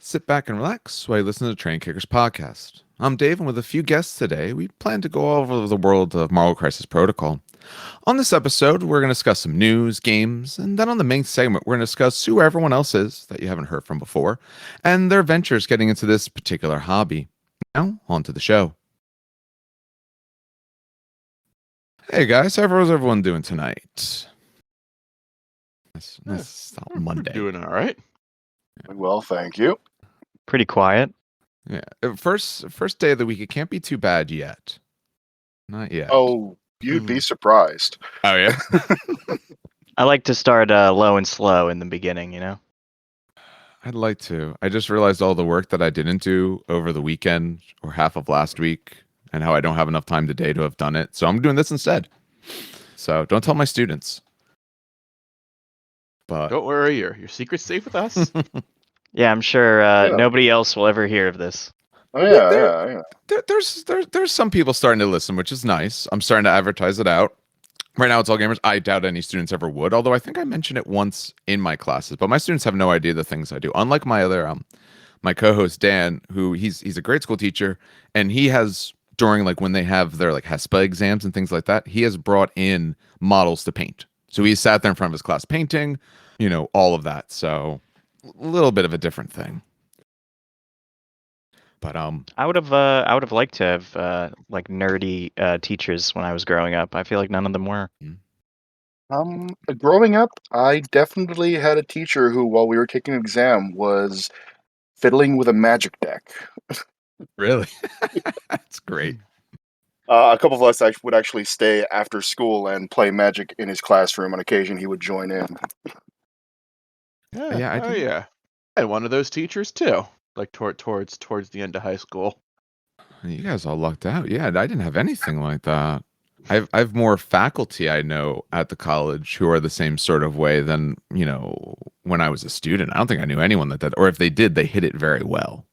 Sit back and relax while you listen to the Train Kickers podcast. I'm Dave, and with a few guests today, we plan to go over the world of Marvel Crisis Protocol. On this episode, we're going to discuss some news, games, and then on the main segment, we're going to discuss who everyone else is that you haven't heard from before, and their ventures getting into this particular hobby. Now, on to the show. Hey guys, how's everyone doing tonight? Nice Monday. We're doing all right. Well, thank you. Pretty quiet. Yeah, first day of the week. It can't be too bad yet. Not yet. Oh, you'd be surprised. Oh yeah. I like to start low and slow in the beginning, you know? I'd like to. I just realized all the work that I didn't do over the weekend or half of last week and how I don't have enough time today to have done it. So I'm doing this instead. So don't tell my students. But Don't worry, your secret's safe with us. Yeah, I'm sure Yeah. nobody else will ever hear of this. Oh yeah. there's some people starting to listen, which is nice. I'm starting to advertise it out. Right now, it's all gamers. I doubt any students ever would, although I think I mentioned it once in my classes. But my students have no idea the things I do. Unlike my other my co-host Dan, who he's a grade school teacher, and he has during like when they have their like HESPA exams and things like that, he has brought in models to paint. So he sat there in front of his class painting, all of that. So a little bit of a different thing. But I would have liked to have like nerdy teachers when I was growing up. I feel like none of them were. Growing up, I definitely had a teacher who, while we were taking an exam, was fiddling with a magic deck. really, that's great. A couple of us would actually stay after school and play magic in his classroom. On occasion, he would join in. Yeah, I had one of those teachers too. Like towards the end of high school. You guys all lucked out. Yeah, I didn't have anything like that. I've more faculty I know at the college who are the same sort of way than, when I was a student. I don't think I knew anyone that did, or if they did, they hit it very well.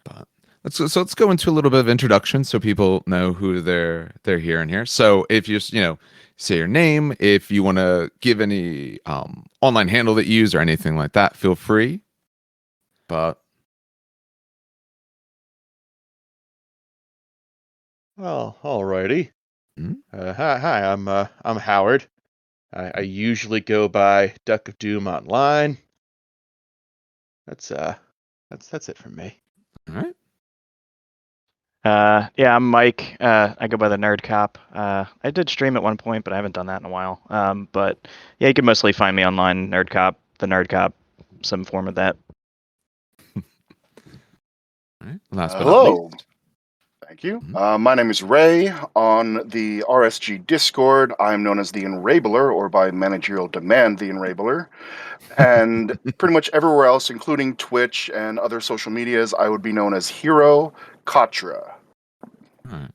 But let's go into a little bit of introduction so people know who they're hearing here. So if you say your name, if you want to give any online handle that you use or anything like that, feel free. But Well, alrighty. Mhm. Hi, I'm Howard. I usually go by Duck of Doom online. That's it from me. all right. Yeah, I'm Mike. I go by the Nerd Cop. I did stream at one point, but I haven't done that in a while. But yeah, you can mostly find me online, Nerd Cop, the Nerd Cop, some form of that. All right. Last but not Hello. least. Thank you. Mhm. My name is Ray. On the RSG Discord, I'm known as the Enrabler, or by managerial demand, the Enrabler. And pretty much everywhere else, including Twitch and other social medias, I would be known as Hero Katra. All right.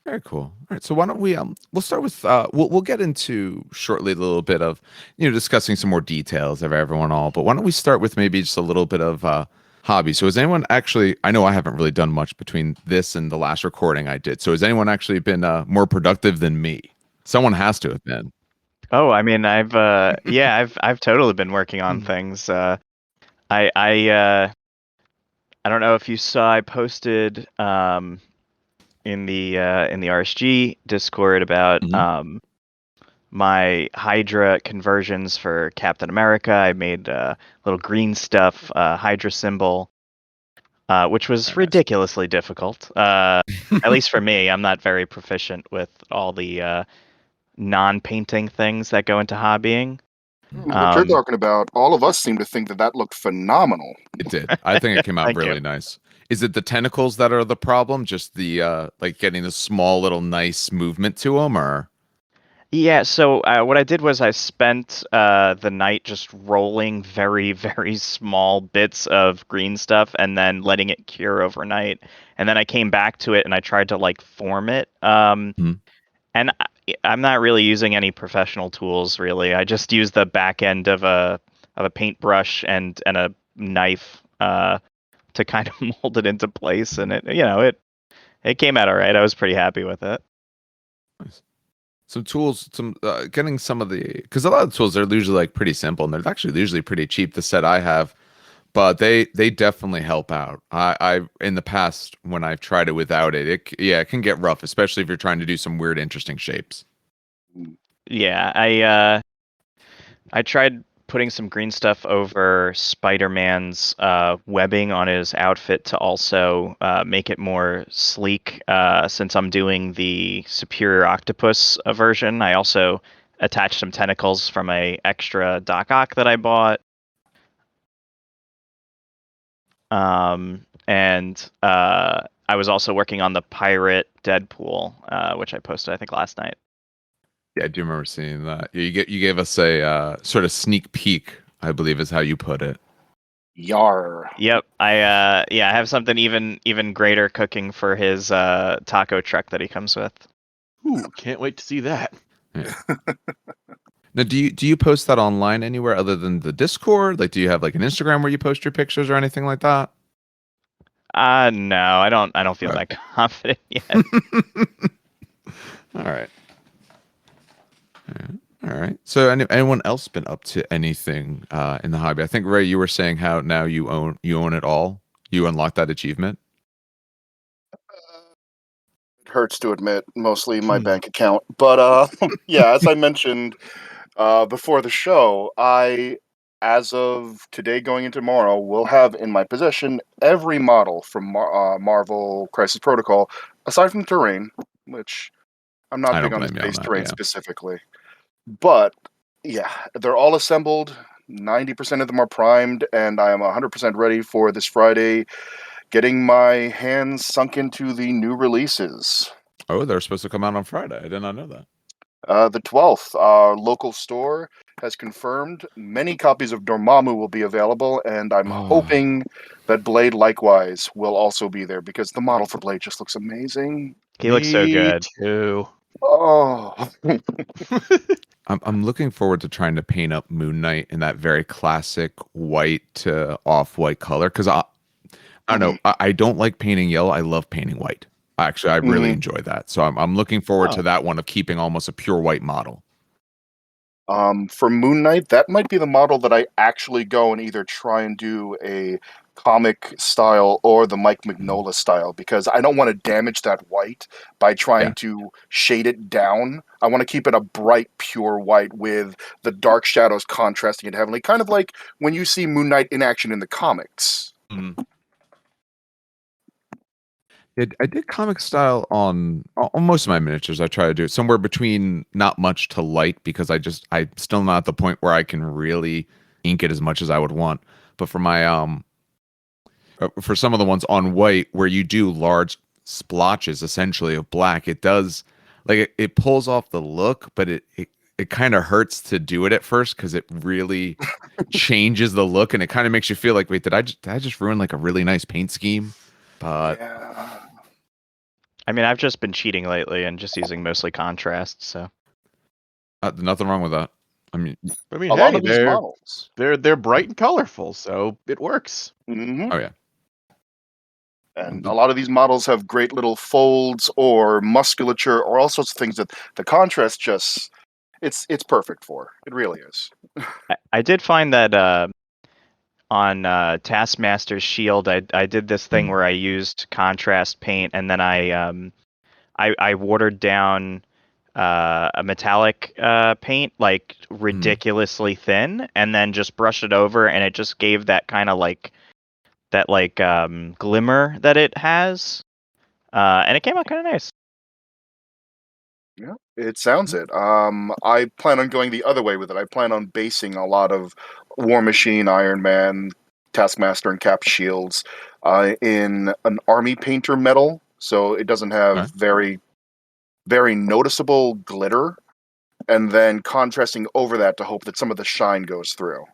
Very cool. All right. So why don't we'll start with we'll get into shortly a little bit of discussing some more details of everyone all, but why don't we start with maybe just a little bit of hobby. So has anyone actually, I know I haven't really done much between this and the last recording I did. So has anyone actually been more productive than me? Someone has to have been. Oh, I mean, I've totally been working on things. I don't know if you saw, I posted in the RSG Discord about my Hydra conversions for Captain America. I made a little green stuff Hydra symbol, which was Very nice. ridiculously difficult. At least for me, I'm not very proficient with all the non-painting things that go into hobbying. What you're talking about, all of us seem to think that looked phenomenal. It did. I think it came out Thank really you. nice. Is it the tentacles that are the problem? Just the like getting the small little nice movement to them, or? Yeah, so what I did was I spent the night just rolling very, very small bits of green stuff and then letting it cure overnight. And then I came back to it and I tried to like form it. And I'm not really using any professional tools really. I just use the back end of a paintbrush and a knife to kind of mold it into place, and it came out all right. I was pretty happy with it. Nice. some tools, some getting some of the because a lot of the tools are usually like pretty simple and they're actually usually pretty cheap. The set I have, but they definitely help out. I in the past when I've tried it without it, it can get rough, especially if you're trying to do some weird, interesting shapes. Yeah, I tried putting some green stuff over Spider-Man's webbing on his outfit to also make it more sleek. Since I'm doing the Superior Octopus version, I also attached some tentacles from a extra Doc Ock that I bought. And I was also working on the pirate Deadpool, which I posted I think last night. Yeah, I do remember seeing that. Yeah, you gave us a sort of sneak peek, I believe is how you put it. Yar. Yep, I have something even greater cooking for his taco truck that he comes with. Ooh, can't wait to see that. Yeah. Now, do you post that online anywhere other than the Discord? Like, do you have like an Instagram where you post your pictures or anything like that? No, I don't feel Right. that confident yet. All right. All right. So, anyone else been up to anything in the hobby? I think Ray, you were saying how now you own it all. You unlocked that achievement. It hurts to admit, mostly my bank account. But yeah, as I mentioned before the show, as of today going into tomorrow, will have in my possession every model from Marvel Crisis Protocol, aside from terrain, which I'm not I big don't on the blame you on space that. terrain Yeah. specifically. But yeah, they're all assembled. 90% of them are primed, and I am 100% ready for this Friday, getting my hands sunk into the new releases. Oh, they're supposed to come out on Friday. I did not know that. The 12th, our local store has confirmed many copies of Dormammu will be available, and I'm hoping that Blade likewise will also be there because the model for Blade just looks amazing. He looks so good. Too. Oh, I'm looking forward to trying to paint up Moon Knight in that very classic white to off-white color because I don't know. I don't like painting yellow. I love painting white. Actually, I really enjoy that. So I'm looking forward to that one of keeping almost a pure white model. For Moon Knight, that might be the model that I actually go and either try and do a comic style or the Mike Mignola style because I don't want to damage that white by trying Yeah. to shade it down. I want to keep it a bright, pure white with the dark shadows contrasting it heavily, kind of like when you see Moon Knight in action in the comics. I did comic style on most of my miniatures. I try to do it somewhere between not much to light because I'm still not at the point where I can really ink it as much as I would want. But for my for some of the ones on white where you do large splotches essentially of black, it does like it pulls off the look, but it kind of hurts to do it at first because it really changes the look and it kind of makes you feel like, wait, did I just ruin like a really nice paint scheme? But Yeah. I mean, I've just been cheating lately and just using mostly contrast. So nothing wrong with that. I mean, I mean, A lot hey, of these models. they're bright and colorful, so it works. oh yeah. And a lot of these models have great little folds or musculature or all sorts of things that the contrast just it's perfect for. It really is. I did find that on Taskmaster's shield, I did this thing where I used contrast paint and then I watered down a metallic paint like ridiculously thin and then just brushed it over and it just gave that kind of like glimmer that it has, and it came out kind of nice. Yeah, it sounds it. I plan on going the other way with it. I plan on basing a lot of War Machine, Iron Man, Taskmaster, and Cap shields in an army painter metal, so it doesn't have Okay. very, very noticeable glitter, and then contrasting over that to hope that some of the shine goes through.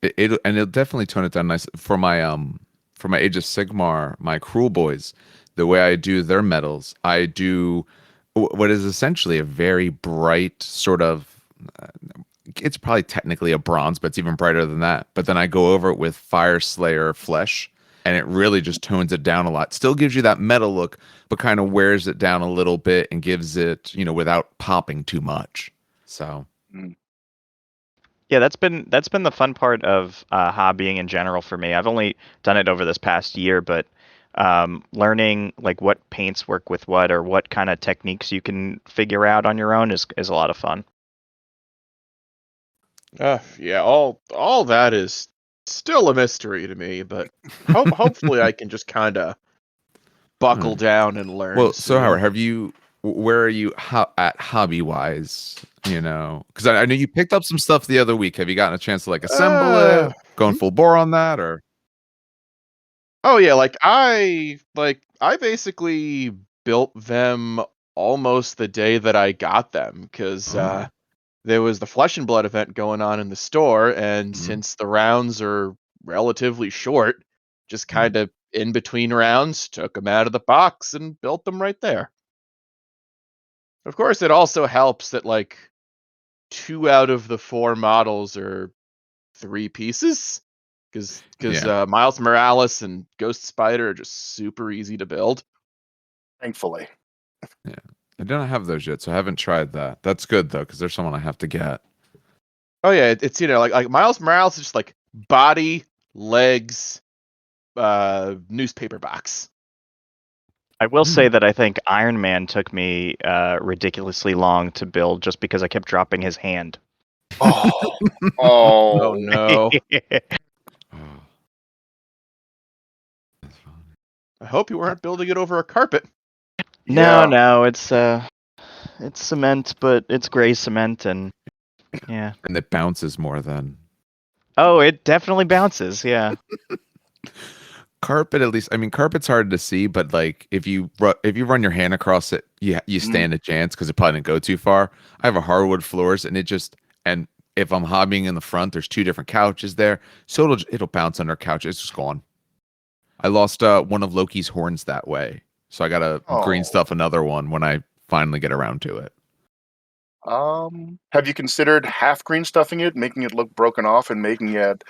It'll definitely tone it down nice for my Age of Sigmar, my Cruel Boys. The way I do their medals, I do what is essentially a very bright sort of. It's probably technically a bronze, but it's even brighter than that. But then I go over it with Fire Slayer flesh, and it really just tones it down a lot. Still gives you that metal look, but kind of wears it down a little bit and gives it, without popping too much. So Mm. Yeah, that's been the fun part of hobbying in general for me. I've only done it over this past year, but learning like what paints work with what or what kind of techniques you can figure out on your own is a lot of fun. Yeah, all that is still a mystery to me, but hopefully I can just kind of buckle down and learn well, so soon. Howard, where are you at hobby wise? Because I know you picked up some stuff the other week. Have you gotten a chance to like assemble Uh, it, going full bore on that, or? oh yeah, I basically built them almost the day that I got them because there was the Flesh and Blood event going on in the store, and Mhm. since the rounds are relatively short, just Mhm. kind of in between rounds, took them out of the box and built them right there. Of course, it also helps that like 2 out of the 4 models are 3 pieces, because Yeah. Miles Morales and Ghost Spider are just super easy to build. Thankfully. Yeah. I don't have those yet, so I haven't tried that. That's good though, because there's someone I have to get. Oh yeah, it's like Miles Morales is just like body, legs, newspaper box. I will Hmm. say that I think Iron Man took me ridiculously long to build just because I kept dropping his hand. Oh, Oh oh, no. Oh, that's funny. I hope you weren't building it over a carpet. No, yeah. no, it's cement, but it's gray cement, and yeah. And it bounces more than Oh, it definitely bounces. Yeah. carpet. At least, I mean, carpet's hard to see, but like if you run your hand across it, you Mm. stand a chance because it probably didn't go too far. I have a hardwood floors, and if I'm hobbying in the front, there's 2 different couches there, so it'll bounce under couch. It's just gone. I lost one of Loki's horns that way, so I gotta green Oh. stuff another one when I finally get around to it. Have you considered half green stuffing it, making it look broken off, and making it?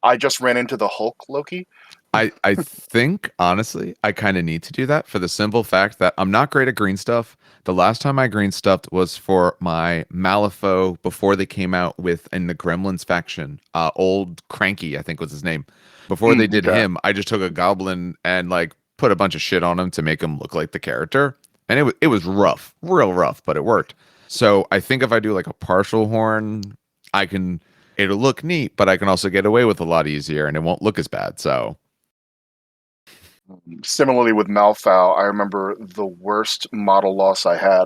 I just ran into the Hulk Loki. I think honestly, I kind of need to do that for the simple fact that I'm not great at green stuff. The last time I green stuffed was for my Malifaux before they came out with in the Gremlins faction. Old Cranky, I think was his name. Before they did Okay. him, I just took a goblin and like put a bunch of shit on him to make him look like the character, and it was rough, real rough, but it worked. So I think if I do like a partial horn, I can. It'll look neat, but I can also get away with a lot easier, and it won't look as bad. So. Similarly with Malfow, I remember the worst model loss I had.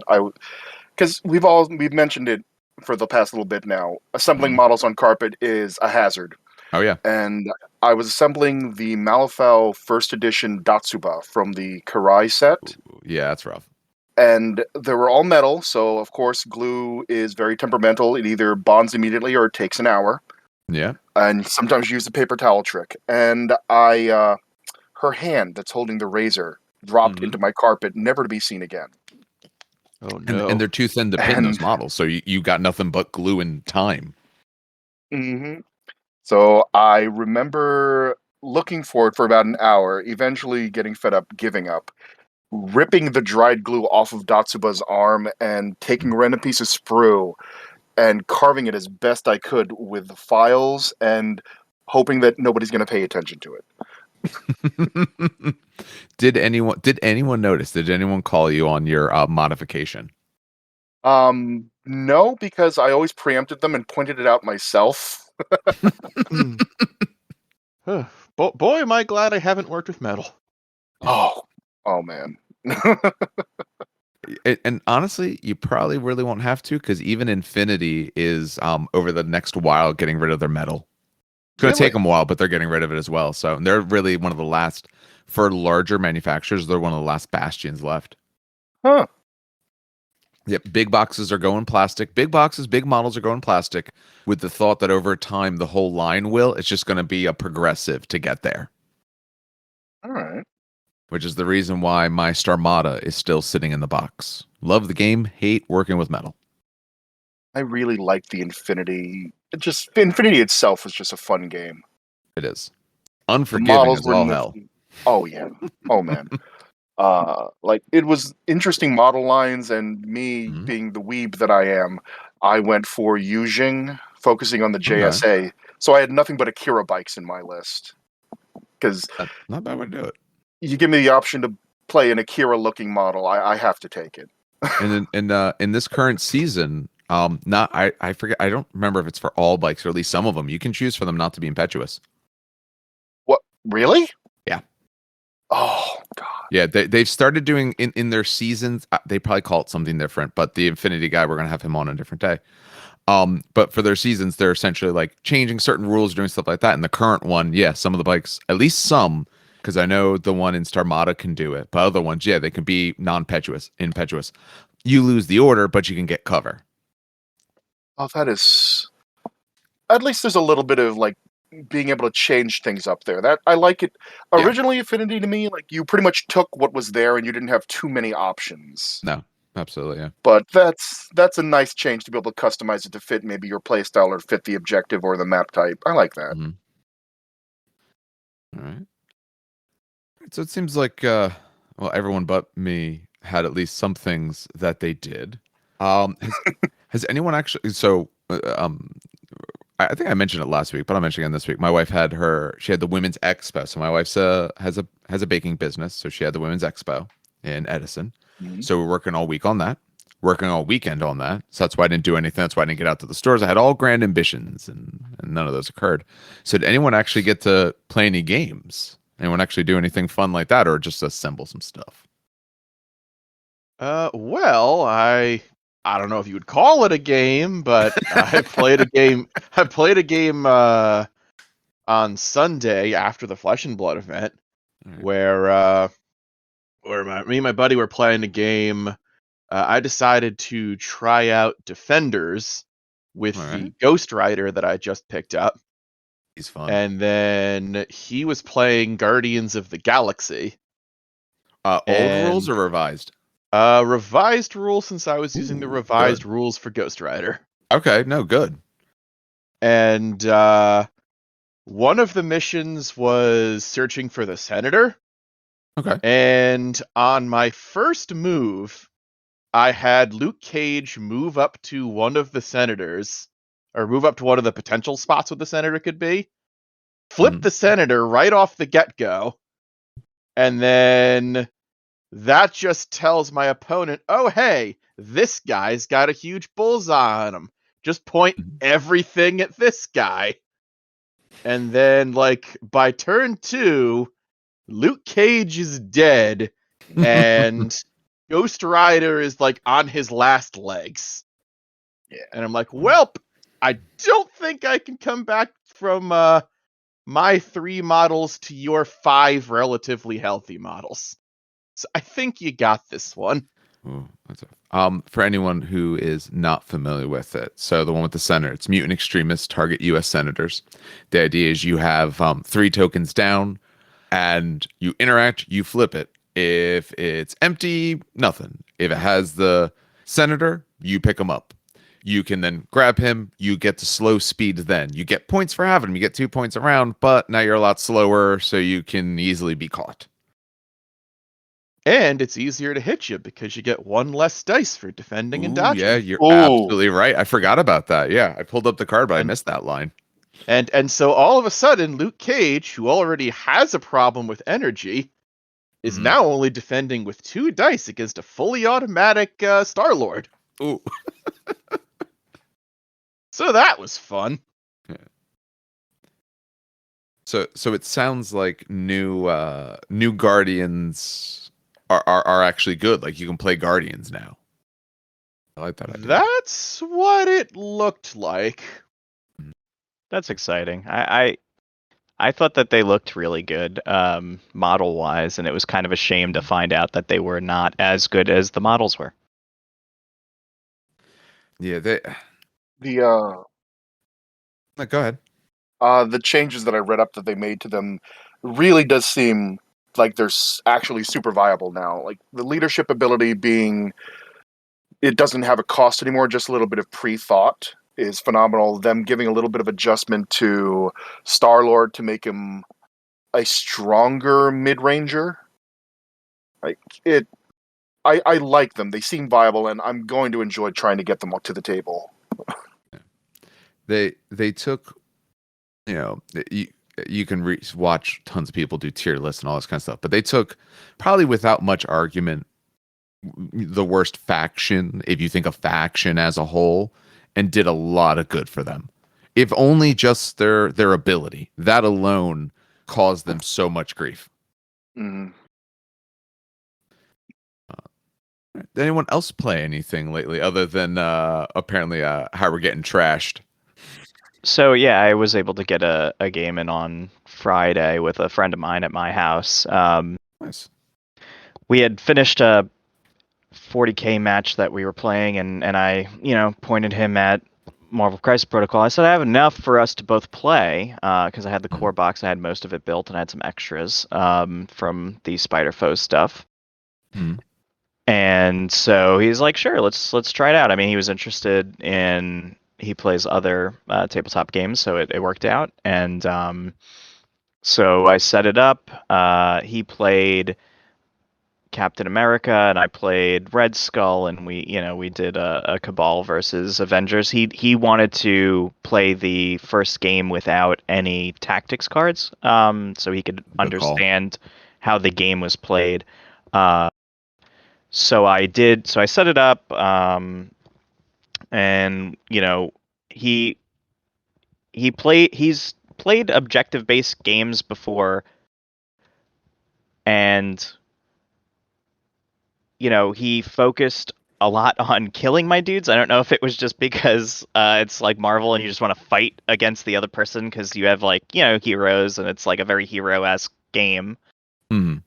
Because we've mentioned it for the past little bit now. Assembling Mhm. models on carpet is a hazard, Oh yeah. and I was assembling the Malifaux first edition Datsuba from the Karai set, Yeah, that's rough. and they were all metal. So of course, glue is very temperamental. It either bonds immediately or it takes an hour, Yeah. and sometimes you use the paper towel trick. And her hand that's holding the razor dropped Mm-hmm. into my carpet, never to be seen again. Oh And no. they're too thin to pin those And models, so you got nothing but glue and time. hmm so I remember looking for it for about an hour, eventually getting fed up, giving up, ripping the dried glue off of Datsuba's arm and taking a random piece of sprue and carving it as best I could with the files and hoping that nobody's going to pay attention to it. Did anyone notice? Did anyone call you on your modification? No, because I always preempted them and pointed it out myself. Boy, am I glad I haven't worked with metal. Oh, oh man. And honestly, you probably really won't have to because even Infinity is over the next while getting rid of their metal. It's going to take Really? them a while, but they're getting rid of it as well. So they're really one of the last for larger manufacturers. They're one of the last bastions left. Huh. Yep, big boxes are going plastic. Big boxes, big models are going plastic with the thought that over time the whole line will. It's just going to be a progressive to get there, All right. which is the reason why my Starmada is still sitting in the box. Love the game, hate working with metal. I really like the Infinity. Infinity itself was just a fun game. It is The unforgiving models as were all hell. Oh yeah. Oh man. Like it was interesting model lines, and me Mhm. being the weeb that I am, I went for Yujing, focusing on the Okay. JSA. So I had nothing but Akira bikes in my list because Not a bad way to do it. you give me the option to play an Akira looking model, I have to take it. And in this current season, not I forget, I don't remember if it's for all bikes or at least some of them. You can choose for them not to be impetuous. What? Really? Yeah. Oh god. Yeah, they've started doing in their seasons. They probably call it something different, but the Infinity guy, we're gonna have him on a different day. But for their seasons, they're essentially like changing certain rules, doing stuff like that. And the current one, yeah, some of the bikes, at least some, because I know the one in Starmada can do it, but other ones, yeah, they can be non-petuous, impetuous. You lose the order, but you can get cover. Oh, that is. At least there's a little bit of like being able to change things up there. That I like it. Yeah. Originally, Affinity to me, like you pretty much took what was there and you didn't have too many options. No, absolutely, yeah. But that's a nice change to be able to customize it to fit maybe your playstyle or fit the objective or the map type. I like that. Mhm. All right. So it seems like well, everyone but me had at least some things that they did. Has anyone actually? So I think I mentioned it last week, but I'll mention it again this week. My wife she had the Women's Expo. So my wife's has a baking business, so she had the Women's Expo in Edison. Mhm. So we're working all week on that, working all weekend on that. So that's why I didn't do anything. That's why I didn't get out to the stores. I had all grand ambitions, and none of those occurred. So did anyone actually get to play any games? Anyone actually do anything fun like that, or just assemble some stuff? Well, I don't know if you would call it a game, but I played a game. I played a game on Sunday after the Flesh and Blood event, All right. where me and my buddy were playing a game. I decided to try out Defenders with All the right. Ghost Rider that I just picked up, He's fun. and then he was playing Guardians of the Galaxy. Old rules And or revised? revised rules, since I was using the Ooh, revised good. rules for Ghost Rider. Okay, no, good. And one of the missions was searching for the senator. Okay. And on my first move, I had Luke Cage move up to one of the senators, or move up to one of the potential spots where the senator could be, flip Mhm. the senator right off the get-go, and then that just tells my opponent, oh, hey, this guy's got a huge bullseye on him. Just point Mhm. everything at this guy. And then, like, by turn 2, Luke Cage is dead, and Ghost Rider is, like, on his last legs. Yeah. And I'm like, welp, I don't think I can come back from my 3 models to your 5 relatively healthy models. So I think you got this one. Ooh, for anyone who is not familiar with it, so the one with the senator, it's mutant extremists target U.S. senators. The idea is you have 3 tokens down, and you interact, you flip it. If it's empty, nothing. If it has the senator, you pick him up. You can then grab him. You get to slow speed then. You get points for having him. You get 2 points around, but now you're a lot slower, so you can easily be caught. And it's easier to hit you because you get 1 less dice for defending and Ooh, yeah, dodging. you're Ooh. absolutely right. I forgot about that. Yeah, I pulled up the card, but I And missed that line. and so all of a sudden, Luke Cage, who already has a problem with energy, is Mhm. now only defending with 2 dice against a fully automatic Star-Lord. Ooh. So that was fun. So it sounds like new Guardians are actually good. Like you can play Guardians now. I like that idea. That's what it looked like. That's exciting. I thought that they looked really good, model wise, and it was kind of a shame to find out that they were not as good as the models were. Yeah, The go ahead. the changes that I read up that they made to them really does seem like they're actually super viable now. Like the leadership ability being, it doesn't have a cost anymore. Just a little bit of pre-thought is phenomenal. Them giving a little bit of adjustment to Star-Lord to make him a stronger mid-ranger. Like it, I like them. They seem viable, and I'm going to enjoy trying to get them to the table. They took, you know, you can watch tons of people do tier lists and all this kind of stuff, but they took, probably without much argument, the worst faction, if you think of faction as a whole, and did a lot of good for them. If only just their ability, that alone caused them so much grief. Mm. Did anyone else play anything lately other than apparently how we're getting trashed? So yeah, I was able to get a game in on Friday with a friend of mine at my house. Nice. We had finished a 40k match that we were playing, and I, pointed him at Marvel Crisis Protocol. I said I have enough for us to both play, because I had the core box, I had most of it built, and I had some extras from the Spider Foe stuff. Mhm. And so he's like, sure, let's try it out. I mean, he was interested in, he plays other tabletop games, so it worked out. And so I set it up. He played Captain America, and I played Red Skull, and we did a Cabal versus Avengers. He wanted to play the first game without any tactics cards, so he could Good call. understand how the game was played. So I did. So I set it up, and he he's played objective based games before, and he focused a lot on killing my dudes. I don't know if it was just because it's like Marvel and you just want to fight against the other person because you have heroes and it's like a very hero-esque game. Hmm.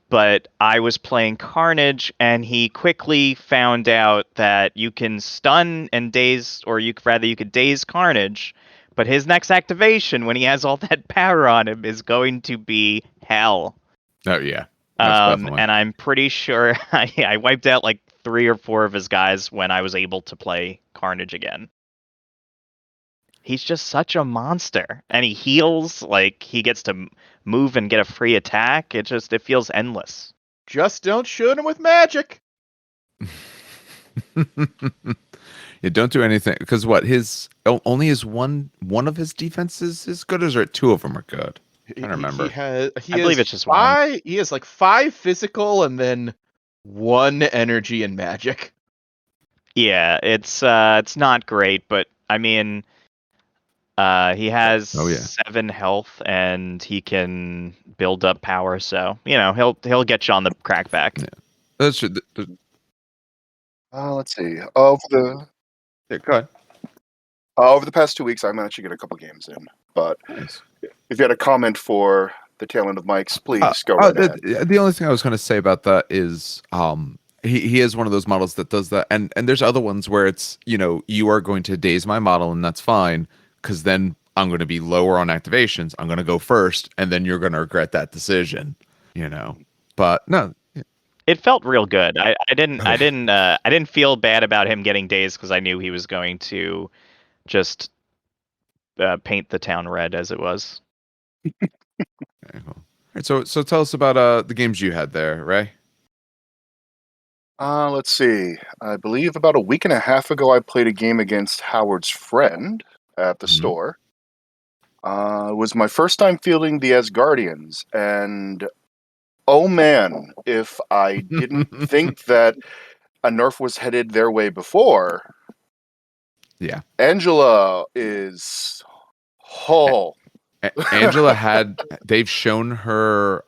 But I was playing Carnage, and he quickly found out that you can stun and daze, or you could daze Carnage, but his next activation, when he has all that power on him, is going to be hell. Oh yeah. Most definitely. And I'm pretty sure I wiped out like 3 or 4 of his guys when I was able to play Carnage again. He's just such a monster, and he heals, like he gets to move and get a free attack. It feels endless. Just don't shoot him with magic. Yeah, don't do anything, because only his one of his defenses is good, or 2 of them are good? I don't remember. I believe it's just 5. He has like 5 physical and then 1 energy and magic. Yeah, it's not great, but I mean, he has 7 health and he can build up power, so he'll get you on the crackback. Yeah. That's true. Let's see. Yeah, go ahead. Over the past 2 weeks, I managed to get a couple games in. But Nice. if you had a comment for the tail end of Mike's, please go right ahead. The only thing I was going to say about that is he is one of those models that does that, and there's other ones where it's you are going to daze my model, and that's fine, because then I'm going to be lower on activations. I'm going to go first, and then you're going to regret that decision. But no. It felt real good. I didn't feel bad about him getting dazed, because I knew he was going to just paint the town red as it was. Okay, cool. All right, so tell us about the games you had there, Ray. Let's see. I believe about a week and a half ago, I played a game against Howard's friend at the store. It was my first time fielding the Asgardians, and oh man, if I didn't think that a nerf was headed their way before. Yeah. Angela is Angela they've shown her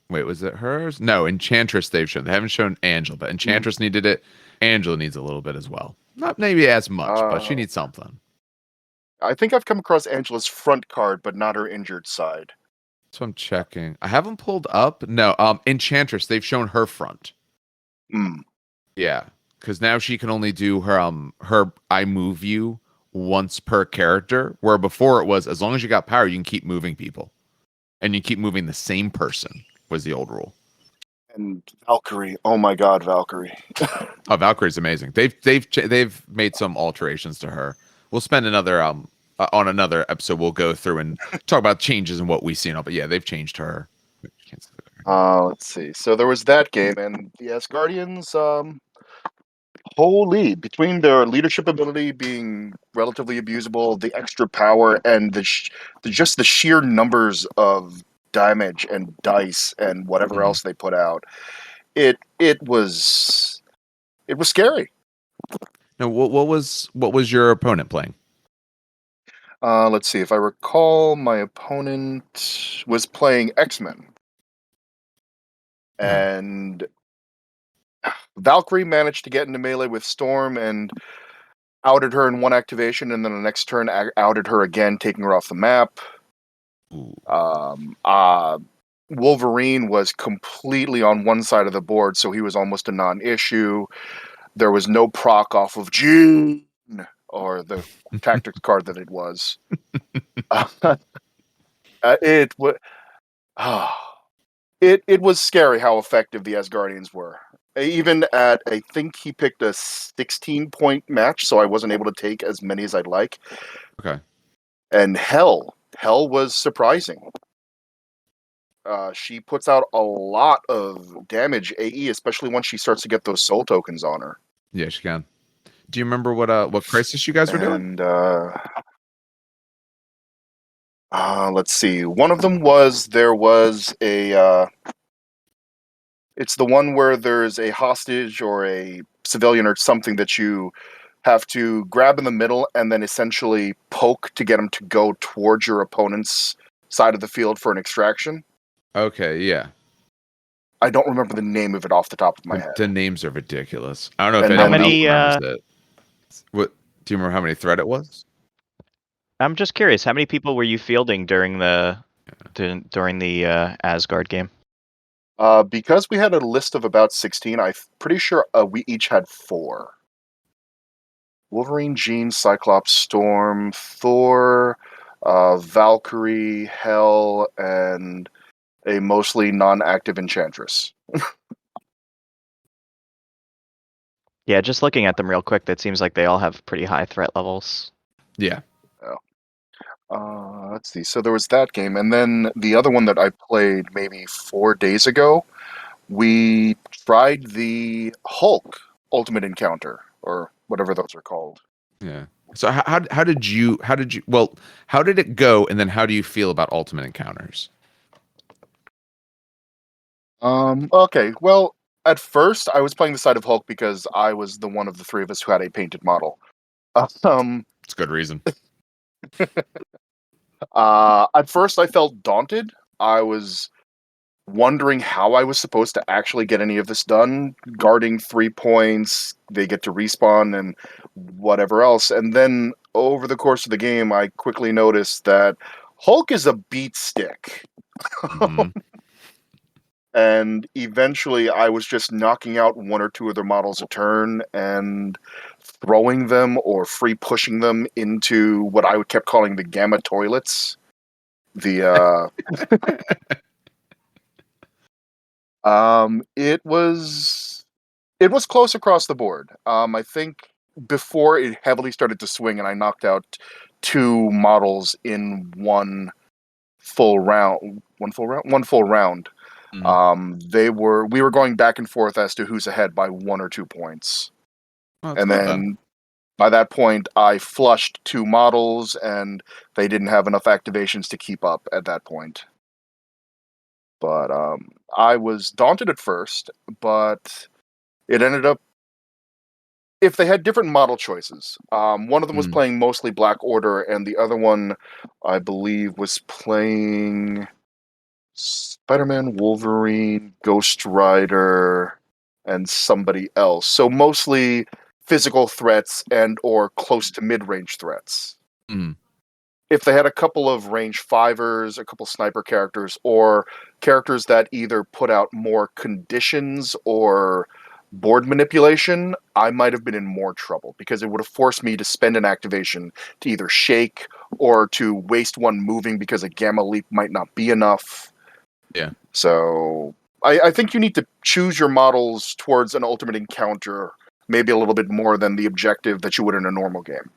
wait, was it hers? No, Enchantress they haven't shown Angela, but Enchantress needed it. Angela needs a little bit as well. Not maybe as much, but she needs something. I think I've come across Angela's front card, but not her injured side. So I'm checking. I haven't pulled up. No, Enchantress, they've shown her front. Yeah, because now she can only do her I move you once per character, where before it was, as long as you got power, you can keep moving people, and you keep moving the same person, was the old rule. And Valkyrie, oh my God, Valkyrie! Oh, Valkyrie's amazing. They've made some alterations to her. We'll spend another on another episode, we'll go through and talk about changes and what we see and all. But yeah, they've changed her. Can't see the Let's see. So there was that game, and the Asgardians. Holy, between their leadership ability being relatively abusable, the extra power, and just the sheer numbers of damage and dice and whatever else they put out, it was scary. Now, what was your opponent playing? Let's see. If I recall, my opponent was playing X-Men, and Valkyrie managed to get into melee with Storm and outed her in one activation, and then the next turn outed her again, taking her off the map. Ooh. Wolverine was completely on one side of the board, so he was almost a non-issue. There was no proc off of June, or the tactics card that it was. It was. It was scary how effective the Asgardians were. Even at, I think he picked a 16-point match, so I wasn't able to take as many as I'd like. Okay. And Hell was surprising. She puts out a lot of damage AE, especially once she starts to get those soul tokens on her. Yeah, she can. Do you remember what crisis you guys were doing? And let's see. One of them was there was a. It's the one where there's a hostage or a civilian or something that you have to grab in the middle and then essentially poke to get them to go towards your opponent's side of the field for an extraction. Okay, yeah. I don't remember the name of it off the top of my head. The names are ridiculous. I don't know if And anyone then else remembers it. What do you remember? How many threat it was? I'm just curious, how many people were you fielding during the Asgard game? Because we had a list of about 16, I'm pretty sure we each had 4. Wolverine, Jean, Cyclops, Storm, Thor, Valkyrie, Hell, and a mostly non-active Enchantress. Yeah, just looking at them real quick, that seems like they all have pretty high threat levels. Yeah. Let's see. So there was that game, and then the other one that I played maybe 4 days ago, we tried the Hulk Ultimate Encounter, or whatever those are called. Yeah. So how did it go, and then how do you feel about Ultimate Encounters? Okay. Well, at first I was playing the side of Hulk because I was the one of the 3 of us who had a painted model. It's a good reason. At first I felt daunted. I was wondering how I was supposed to actually get any of this done. Guarding 3 points, they get to respawn and whatever else. And then over the course of the game, I quickly noticed that Hulk is a beat stick. Mhm. And eventually I was just knocking out 1 or 2 of their models a turn and throwing them or free pushing them into what I kept calling the gamma toilets. The it was close across the board. I think before it heavily started to swing and I knocked out 2 models in one full round. Mhm. We were going back and forth as to who's ahead by 1 or 2 points. Oh, that's And good then by that point I flushed 2 models and they didn't have enough activations to keep up at that point. But I was daunted at first, but it ended up, if they had different model choices, one of them was playing mostly Black Order, and the other one, I believe, was playing Spider-Man, Wolverine, Ghost Rider, and somebody else. So mostly physical threats and or close to mid-range threats. Mhm. If they had a couple of range 5ers, a couple sniper characters, or characters that either put out more conditions or board manipulation, I might have been in more trouble because it would have forced me to spend an activation to either shake or to waste 1 moving because a gamma leap might not be enough. Yeah. So I think you need to choose your models towards an ultimate encounter maybe a little bit more than the objective that you would in a normal game.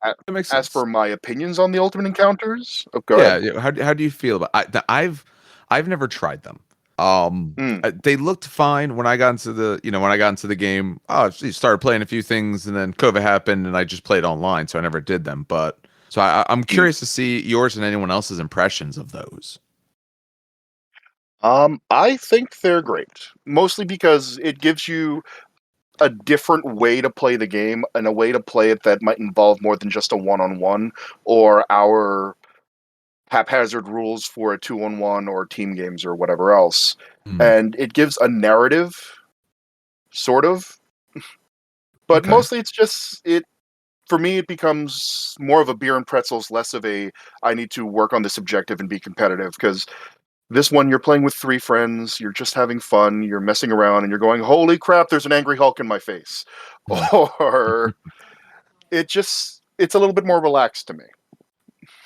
That makes As sense. for my opinions on the Ultimate Encounters, go Yeah, ahead. yeah. How do you feel about? I've never tried them. Mm. They looked fine when I got into the game. Oh, I started playing a few things, and then COVID happened, and I just played online, so I never did them. But so I'm curious to see yours and anyone else's impressions of those. I think they're great, mostly because it gives you a different way to play the game and a way to play it that might involve more than just a one-on-one or our haphazard rules for a two-on-one or team games or whatever else. Hmm. And it gives a narrative, sort of, but Okay. mostly it's just it. For me, it becomes more of a beer and pretzels, less of a I need to work on this objective and be competitive. Because this one, you're playing with three friends, you're just having fun, you're messing around, and you're going, "Holy crap! There's an angry Hulk in my face," Hmm. or it's a little bit more relaxed to me.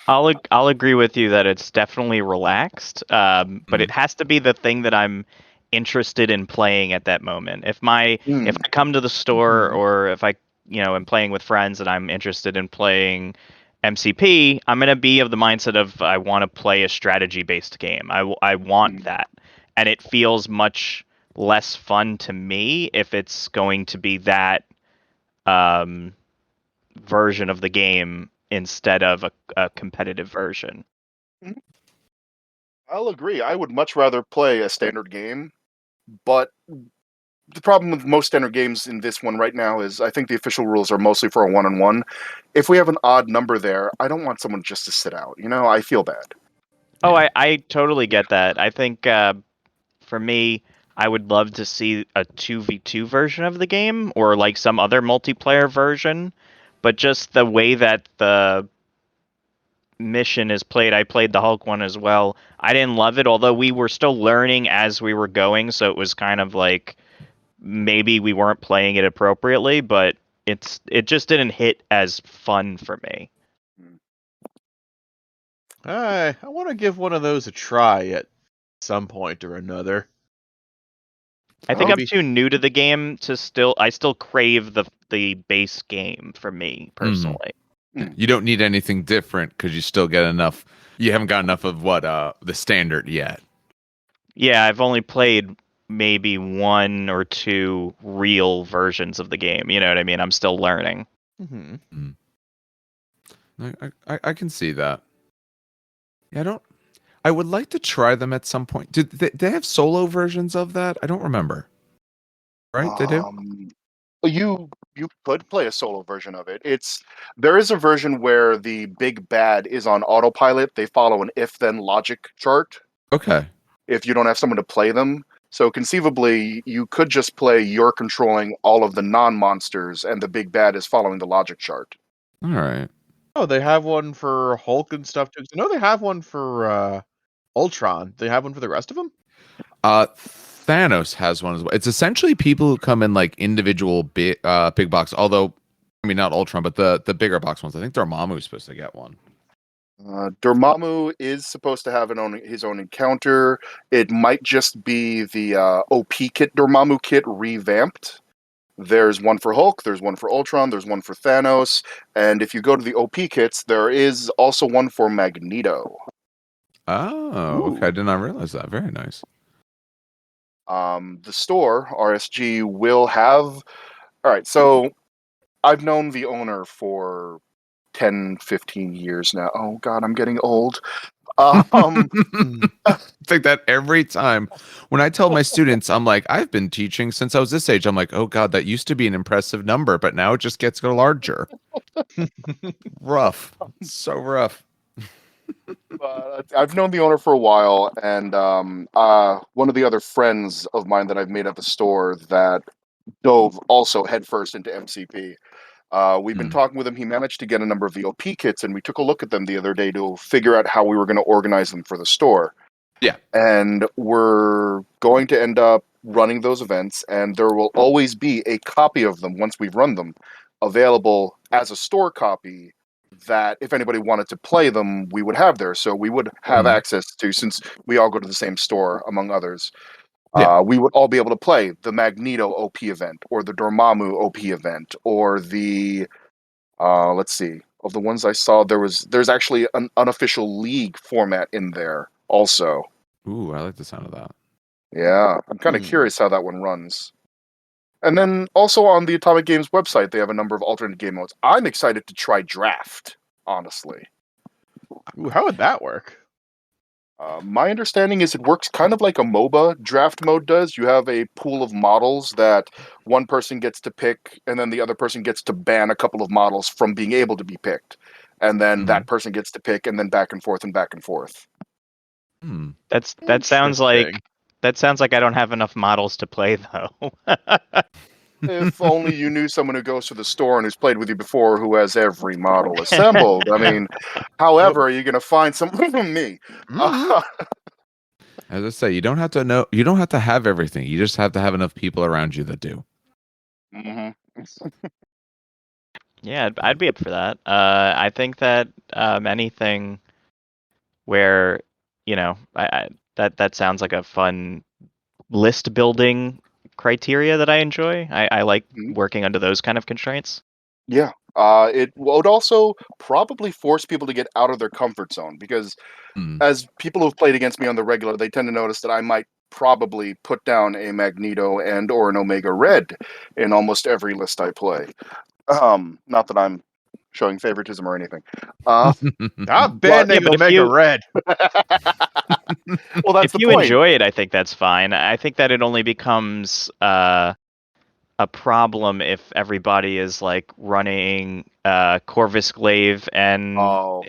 I'll agree with you that it's definitely relaxed, but Hmm. it has to be the thing that I'm interested in playing at that moment. If Mm. I come to the store Mhm. or if I am playing with friends and I'm interested in playing MCP, I'm gonna be of the mindset of I want to play a strategy based game. I want Mm. that, and it feels much less fun to me if it's going to be that. Um, Version of the game instead of a competitive version. Mhm. I'll agree. I would much rather play a standard game, but the problem with most standard games in this one right now is I think the official rules are mostly for a one-on-one. If we have an odd number there, I don't want someone just to sit out. I feel bad. Oh, Yeah. I totally get that. I think for me, I would love to see a 2v2 version of the game or like some other multiplayer version, but just the way that the mission is played, I played the Hulk one as well. I didn't love it, although we were still learning as we were going, so it was kind of like maybe we weren't playing it appropriately, but it just didn't hit as fun for me. Mm. I want to give one of those a try at some point or another. I think Well, I'm Maybe. too new to the game to I still crave the base game for me Hmm. personally. mm. You don't need anything different because you still get enough. You haven't got enough of what the standard yet. Yeah, I've only played maybe one or two real versions of the game. You know what I mean? I'm still learning. Hmm. Mm. I can see that. Yeah, I don't. I would like to try them at some point. Did they have solo versions of that? I don't remember. Right? They do. Um, you could play a solo version of it. There is a version where the big bad is on autopilot. They follow an if-then logic chart Okay. if you don't have someone to play them. So conceivably, you could just play you're controlling all of the non-monsters, and the big bad is following the logic chart. All right. Oh, they have one for Hulk and stuff too. 'Cause I know they have one for Ultron. They have one for the rest of them. Thanos has one as well. It's essentially people who come in like individual big box. Although, I mean, not Ultron, but the bigger box ones. I think Dormammu is supposed to get one. Dormammu is supposed to have his own encounter. It might just be the OP kit Dormammu kit revamped. There's one for Hulk, there's one for Ultron, there's one for Thanos, and if you go to the OP kits, there is also one for Magneto. Oh, okay. I Ooh. did not realize that. Very nice. The store, RSG, will have. All right, so I've known the owner for 10, 15 years now. Oh, God, I'm getting old. Um, Hmm. It's like that every time. When I tell my students, I'm like, I've been teaching since I was this age. I'm like, oh God, that used to be an impressive number, but now it just gets larger. Rough. So rough. I've known the owner for a while, and one of the other friends of mine that I've made at the store that dove also headfirst into MCP. We've been Mm. talking with him. He managed to get a number of the OP kits, and we took a look at them the other day to figure out how we were going to organize them for the store. Yeah. And we're going to end up running those events, and there will always be a copy of them once we've run them available as a store copy that if anybody wanted to play them, we would have there. So we would have Mm. access to, since we all go to the same store, among others. Yeah. We would all be able to play the Magneto OP event, or the Dormammu OP event, or the let's see, of the ones I saw, there's actually an unofficial league format in there also. Ooh, I like the sound of that. Yeah, I'm kind of curious how that one runs. And then also on the Atomic Games website, they have a number of alternate game modes. I'm excited to try Draft, honestly. Ooh, how would that work? My understanding is it works kind of like a MOBA draft mode does. You have a pool of models that one person gets to pick, and then the other person gets to ban a couple of models from being able to be picked. And then that person gets to pick, and then back and forth and back and forth. Hmm. That sounds like I don't have enough models to play though. If only you knew someone who goes to the store and who's played with you before who has every model assembled. I mean, however, are you going to find someone from me? As I say, you don't have to know. You don't have to have everything. You just have to have enough people around you that do. Yeah, I'd be up for that. I think that anything where that sounds like a fun list building criteria that I enjoy. I like working under those kind of constraints. Yeah. It would also probably force people to get out of their comfort zone because as people who've played against me on the regular, they tend to notice that I might probably put down a Magneto and or an Omega Red in almost every list I play. Not that I'm showing favoritism or anything. Not banning Omega Red. Well, that's if the you point. enjoy it, I think that's fine. I think that it only becomes a problem if everybody is like running Corvus Glaive and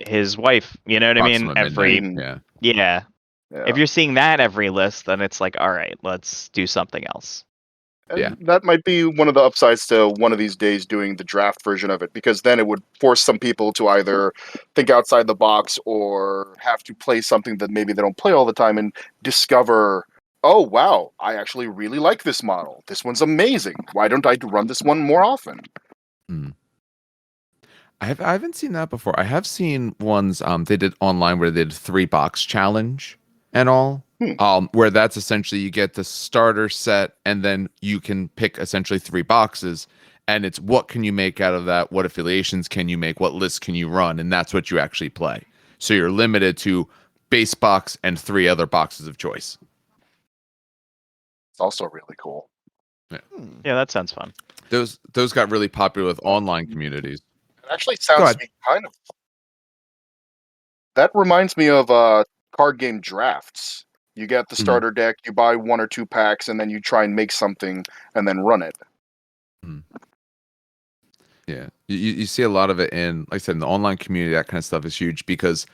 his wife. You know what I mean? Yeah. If you're seeing that every list, then it's like, all right, let's do something else. And that might be one of the upsides to one of these days doing the draft version of it, because then it would force some people to either think outside the box or have to play something that maybe they don't play all the time and discover, oh, wow, I actually really like this model. This one's amazing. Why don't I run this one more often? I haven't seen that before. I have seen ones they did online where they did 3-box challenge and all. Where that's essentially you get the starter set and then you can pick essentially 3 boxes and it's what can you make out of that, what affiliations can you make, what lists can you run, and that's what you actually play. So you're limited to base box and 3 other boxes of choice. It's also really cool. Yeah, that sounds fun. Those got really popular with online communities. It actually sounds to me kind of... That reminds me of card game drafts. You get the starter deck, you buy 1 or 2 packs, and then you try and make something and then run it. Yeah. You see a lot of it in, like I said, in the online community, that kind of stuff is huge because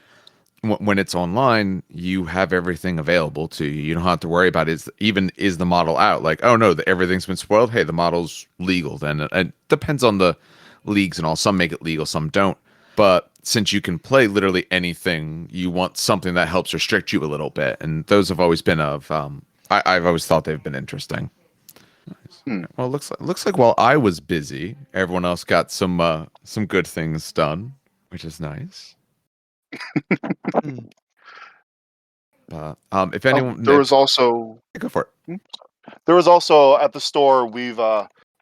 when it's online, you have everything available to you. You don't have to worry about is the model out? Like, oh no, everything's been spoiled. Hey, the model's legal then. It depends on the leagues and all. Some make it legal, some don't. But since you can play literally anything, you want something that helps restrict you a little bit. And those have always been I've always thought they've been interesting. Nice. Well, it looks like while I was busy, everyone else got some good things done, which is nice. But if anyone, there was also go for it. There was also at the store we've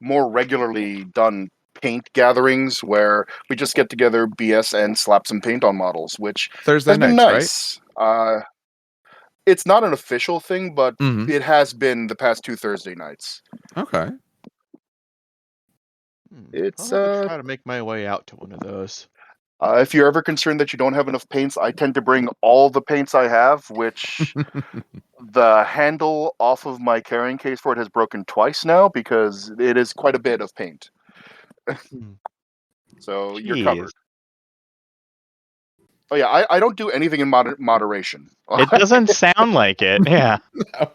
more regularly done paint gatherings where we just get together, BS, and slap some paint on models, which Thursday has been nights, nice. Right? It's not an official thing, but it has been the past 2 Thursday nights. Okay. It's I'll try to make my way out to one of those. If you're ever concerned that you don't have enough paints, I tend to bring all the paints I have, which the handle off of my carrying case for it has broken twice now because it is quite a bit of paint. So you're covered. Oh yeah, I don't do anything in moderation. It doesn't sound like it. Yeah. No.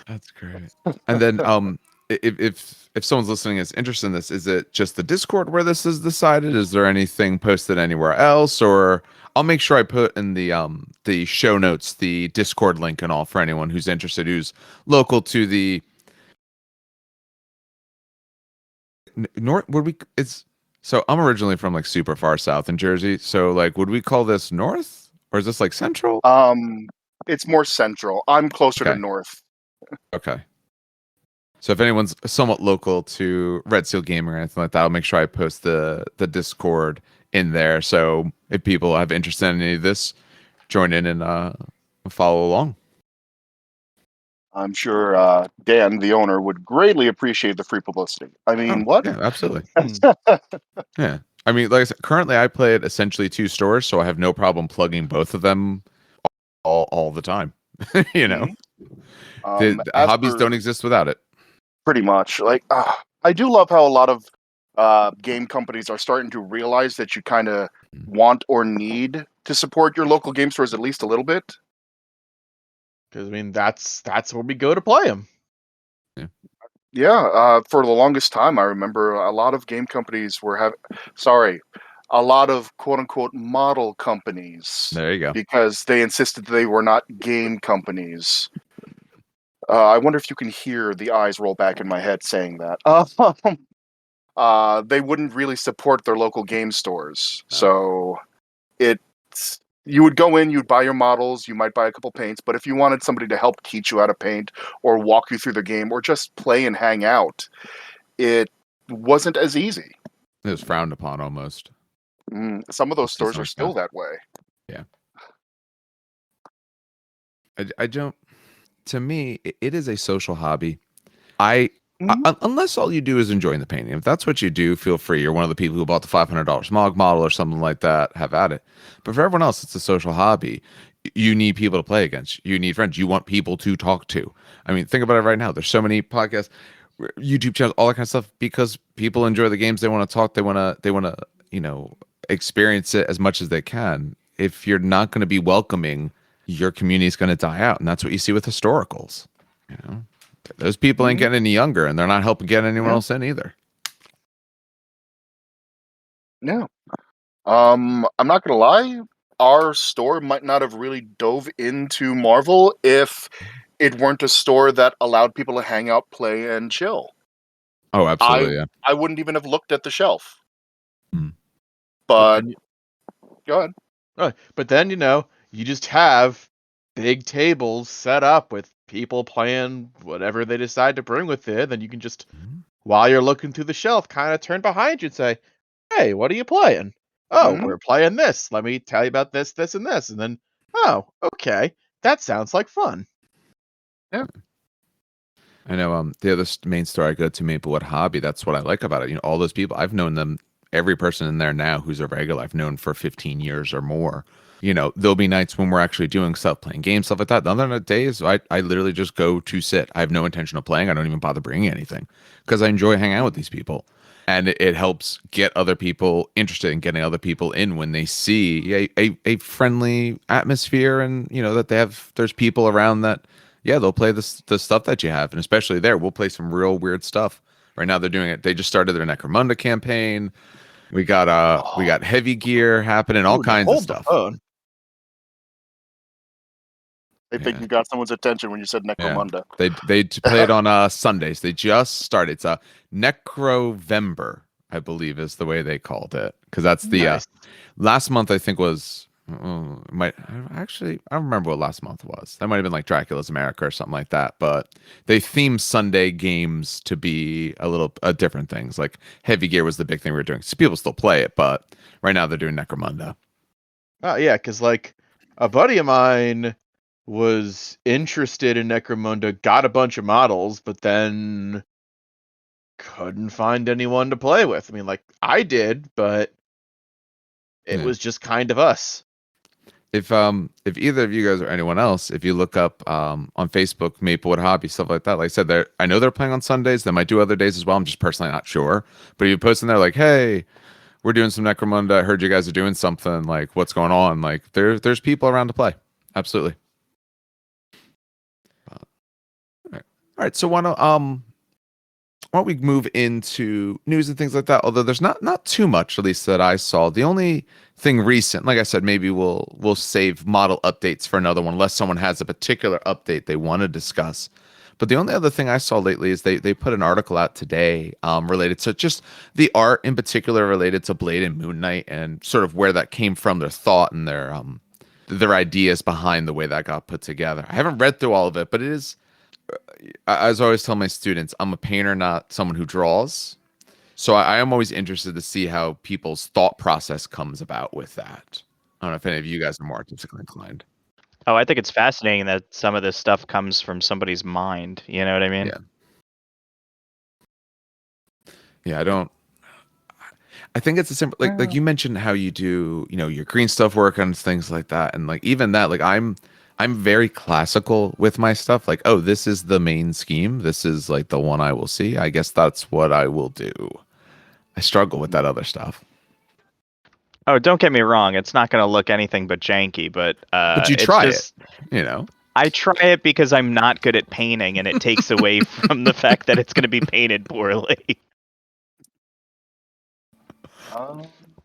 That's great. And then if someone's listening is interested in this, is it just the Discord where this is decided? Is there anything posted anywhere else? Or I'll make sure I put in the show notes the Discord link and all for anyone who's interested, who's local to the north. So I'm originally from like super far south in Jersey. So like, would we call this north or is this like central? It's more central. I'm closer to north. Okay. So if anyone's somewhat local to Red Seal Gaming or anything like that, I'll make sure I post the Discord in there. So if people have interest in any of this, join in and follow along. I'm sure Dan, the owner, would greatly appreciate the free publicity. I mean, what? Yeah, absolutely. Hmm. Yeah. I mean, like I said, currently I play at essentially 2 stores, so I have no problem plugging both of them all the time. You know, the As hobbies for don't exist without it. pretty much, like, I do love how a lot of game companies are starting to realize that you kind of want or need to support your local game stores at least a little bit. Because I mean, that's where we go to play them. Yeah, for the longest time, I remember a lot of game companies were a lot of quote unquote model companies There you go. because they insisted they were not game companies. I wonder if you can hear the eyes roll back in my head saying that. They wouldn't really support their local game stores. No. So you would go in, you'd buy your models, you might buy a couple paints, but if you wanted somebody to help teach you how to paint or walk you through the game or just play and hang out, it wasn't as easy. It was frowned upon almost. Some of those To some stores are still extent. that way. Yeah. I don't. To me, it is a social hobby. Unless all you do is enjoying the painting. If that's what you do, feel free. You're one of the people who bought the $500 smog model or something like that. Have at it. But for everyone else, it's a social hobby. You need people to play against. You need friends. You want people to talk to. I mean, think about it right now. There's so many podcasts, YouTube channels, all that kind of stuff because people enjoy the games. They want to talk. They want to experience it as much as they can. If you're not going to be welcoming, your community is going to die out, and that's what you see with historicals. You know. Those people ain't getting any younger, and they're not helping get anyone else in either. Yeah. I'm not gonna lie. Our store might not have really dove into Marvel if it weren't a store that allowed people to hang out, play, and chill. Oh, absolutely, yeah. I wouldn't even have looked at the shelf. Hmm. But go ahead. But then you just have big tables set up with people playing whatever they decide to bring with it. Then you can just, while you're looking through the shelf, kind of turn behind you and say, "Hey, what are you playing?" "Oh, we're playing this. Let me tell you about this, this, and this." And then, "Oh, okay, that sounds like fun." Yeah. I know. The other main store I go to, Maplewood Hobby. That's what I like about it. All those people I've known them. Every person in there now who's a regular, I've known for 15 years or more. There'll be nights when we're actually doing stuff, playing games, stuff like that. The other days, I literally just go to sit. I have no intention of playing. I don't even bother bringing anything because I enjoy hanging out with these people. And it helps get other people interested in getting other people in when they see a friendly atmosphere and, that there's people around that, they'll play the stuff that you have. And especially there, we'll play some real weird stuff. Right now they're doing it. They just started their Necromunda campaign. We got heavy gear happening, all kinds of stuff. I think you got someone's attention when you said Necromunda. Yeah. They play it on Sundays. They just started. It's a Necrovember, I believe, is the way they called it, because that's the last month. I think was I don't remember what last month was. That might have been like Dracula's America or something like that. But they themed Sunday games to be a different things. Like heavy gear was the big thing we were doing. So people still play it, but right now they're doing Necromunda. Oh yeah, because like a buddy of mine was interested in Necromunda, got a bunch of models, but then couldn't find anyone to play with. I mean, like I did, but it was just kind of us. If either of you guys or anyone else, if you look up on Facebook, Maplewood Hobby, stuff like that, like I said, I know they're playing on Sundays. They might do other days as well. I'm just personally not sure. But if you post in there like, hey, we're doing some Necromunda. I heard you guys are doing something. Like, what's going on? Like, there's people around to play. Absolutely. All right. So why don't we move into news and things like that? Although there's not too much, at least that I saw. The only thing recent, like I said, maybe we'll save model updates for another one, unless someone has a particular update they want to discuss. But the only other thing I saw lately is they put an article out today related to just the art in particular related to Blade and Moon Knight and sort of where that came from, their thought and their ideas behind the way that got put together. I haven't read through all of it, but it is as I always tell my students, I'm a painter, not someone who draws. So I am always interested to see how people's thought process comes about with that. I don't know if any of you guys are more artistically inclined. Oh, I think it's fascinating that some of this stuff comes from somebody's mind. You know what I mean? Yeah. Yeah, I don't. I think it's a simple like you mentioned how you do, your green stuff work and things like that, and like even that, like I'm very classical with my stuff. Like, oh, this is the main scheme. This is like the one I will see. I guess that's what I will do. I struggle with that other stuff. Oh, don't get me wrong. It's not going to look anything but janky, but But you it's try just it. I try it because I'm not good at painting, and it takes away from the fact that it's going to be painted poorly.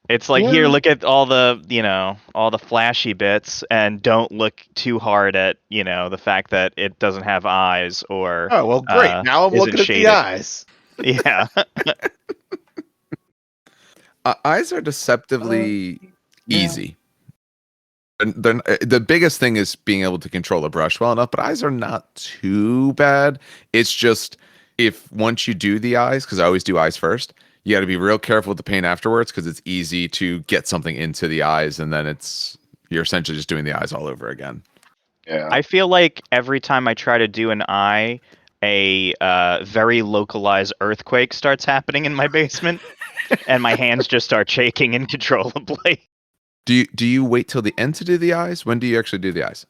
It's like, here, look at all the flashy bits, and don't look too hard at, the fact that it doesn't have eyes or Oh, well, great. Now I'm isn't looking at the shaded. eyes. Yeah. Eyes are deceptively easy. And the biggest thing is being able to control a brush well enough, but eyes are not too bad. It's just if once you do the eyes, because I always do eyes first, you got to be real careful with the paint afterwards because it's easy to get something into the eyes and then you're essentially just doing the eyes all over again. Yeah. I feel like every time I try to do an eye, a very localized earthquake starts happening in my basement, and my hands just start shaking uncontrollably. Do you wait till the end to do the eyes? When do you actually do the eyes?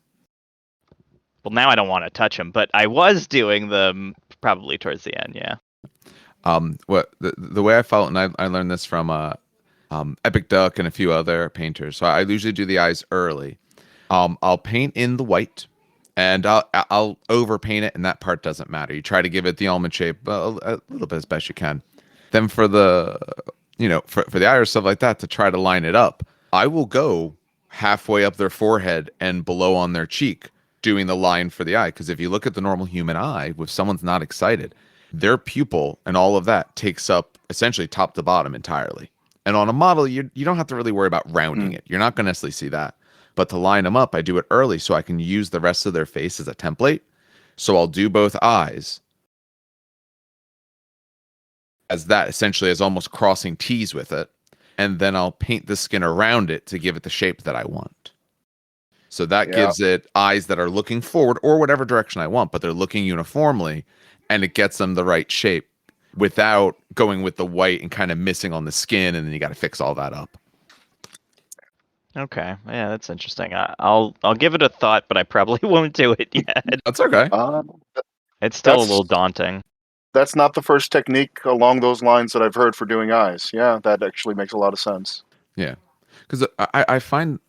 Well, now I don't want to touch them, but I was doing them probably towards the end. Yeah. What the way I felt, and I learned this from Epic Duck and a few other painters. So I usually do the eyes early. I'll paint in the white, and I'll overpaint it, and that part doesn't matter. You try to give it the almond shape a little bit as best you can. Then for the for the eye or stuff like that to try to line it up, I will go halfway up their forehead and below on their cheek, doing the line for the eye. Because if you look at the normal human eye, if someone's not excited, their pupil and all of that takes up essentially top to bottom entirely. And on a model, you don't have to really worry about rounding it. You're not going to necessarily see that. But to line them up, I do it early so I can use the rest of their face as a template. So I'll do both eyes as that, essentially as almost crossing T's with it. And then I'll paint the skin around it to give it the shape that I want. So that gives it eyes that are looking forward or whatever direction I want, but they're looking uniformly, and it gets them the right shape without going with the white and kind of missing on the skin, and then you got to fix all that up. Okay. Yeah, that's interesting. I'll give it a thought, but I probably won't do it yet. That's okay. It's still a That's- little daunting. That's not the first technique along those lines that I've heard for doing eyes. Yeah, that actually makes a lot of sense. Yeah, because I find,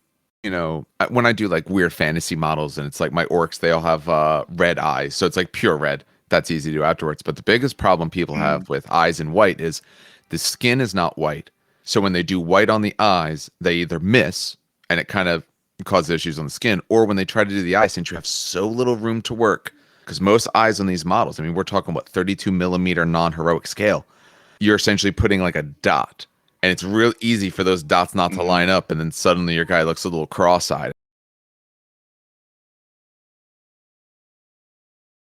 when I do like weird fantasy models and it's like my orcs, they all have red eyes, so it's like pure red. That's easy to do afterwards. But the biggest problem people have with eyes in white is the skin is not white. So when they do white on the eyes, they either miss and it kind of causes issues on the skin, or when they try to do the eye, since you have so little room to work, because most eyes on these models, I mean, we're talking what 32 millimeter non-heroic scale. You're essentially putting like a dot, and it's real easy for those dots not to line up, and then suddenly your guy looks a little cross-eyed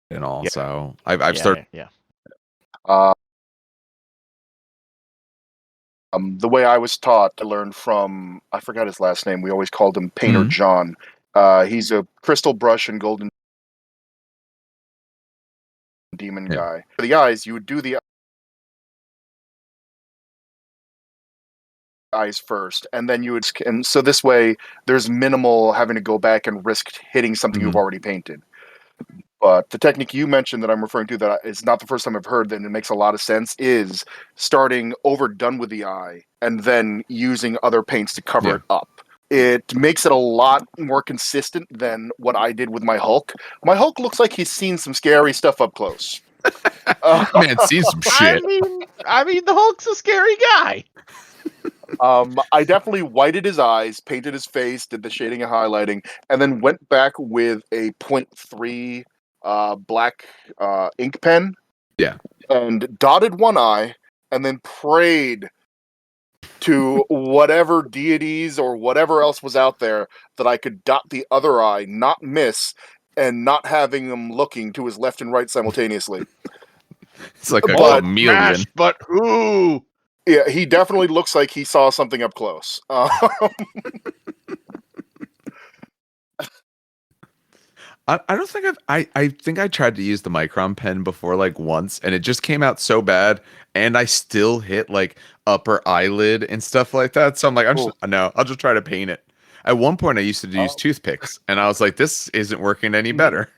and all. Yeah. So I've started. Yeah. The way I was taught, I learned from, I forgot his last name. We always called him Painter Mhm. John. He's a crystal brush and golden demon guy. For the eyes, you would do the eyes first, and then you would, and so this way, there's minimal having to go back and risk hitting something you've already painted. But the technique you mentioned that I'm referring to, that is not the first time I've heard, and it makes a lot of sense, is starting overdone with the eye and then using other paints to cover it up. It makes it a lot more consistent than what I did with my Hulk. My Hulk looks like he's seen some scary stuff up close. Man, see some shit. I mean, the Hulk's a scary guy. I definitely whited his eyes, painted his face, did the shading and highlighting, and then went back with a 0.3 black ink pen. Yeah. And dotted one eye, and then prayed to whatever deities or whatever else was out there that I could dot the other eye, not miss, and not having him looking to his left and right simultaneously. It's like a But- chameleon. Smash, but who? Yeah, he definitely looks like he saw something up close. I don't think I think I tried to use the Micron pen before like once, and it just came out so bad, and I still hit like upper eyelid and stuff like that. So I'm like, I'll just try to paint it. At one point, I used to use toothpicks, and I was like, this isn't working any better.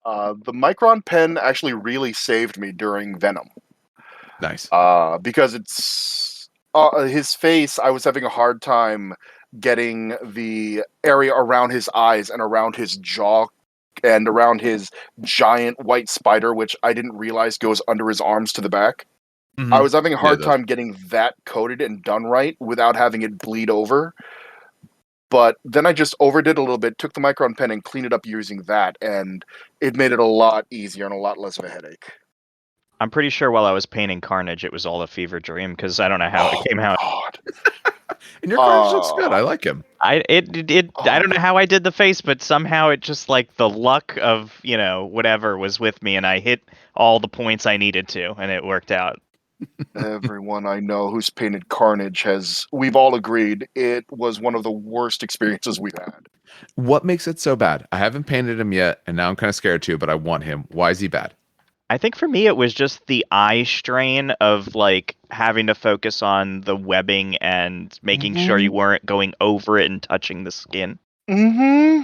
The Micron pen actually really saved me during Venom. Nice. Because it's his face, I was having a hard time getting the area around his eyes and around his jaw and around his giant white spider, which I didn't realize goes under his arms to the back. Mhm. I was having a hard it does. time getting that coated and done right without having it bleed over. But then I just overdid a little bit, took the Micron pen and cleaned it up using that, and it made it a lot easier and a lot less of a headache. I'm pretty sure while I was painting Carnage, it was all a fever dream because I don't know how it came out. God. And your Carnage looks good. I like him. I don't know how I did the face, but somehow it just like the luck of whatever was with me, and I hit all the points I needed to, and it worked out. Everyone I know who's painted Carnage we've all agreed it was one of the worst experiences we've had. What makes it so bad? I haven't painted him yet, and now I'm kind of scared too, but I want him. Why is he bad? I think for me it was just the eye strain of like having to focus on the webbing and making sure you weren't going over it and touching the skin. Mm-hmm.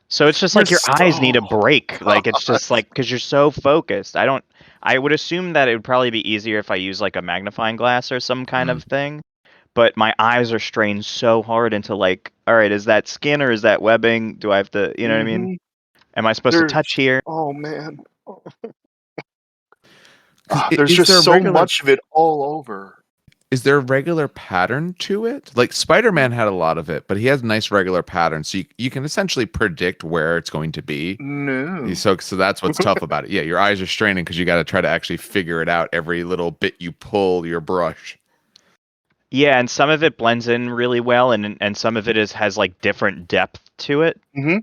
So it's just like your eyes need a break. Like it's just like because you're so focused. I would assume that it would probably be easier if I use like a magnifying glass or some kind of thing. But my eyes are strained so hard into like, all right, is that skin or is that webbing? Do I have to, you know what I mean? Am I supposed to touch here? Oh man. Is There's there just so regular- much of it all over. Is there a regular pattern to it? Like Spider-Man had a lot of it, but he has nice regular patterns, so you can essentially predict where it's going to be. No. So that's what's tough about it. Yeah, your eyes are straining because you got to try to actually figure it out every little bit you pull your brush. Yeah, and some of it blends in really well, and some of it has like different depth to it. Mhm.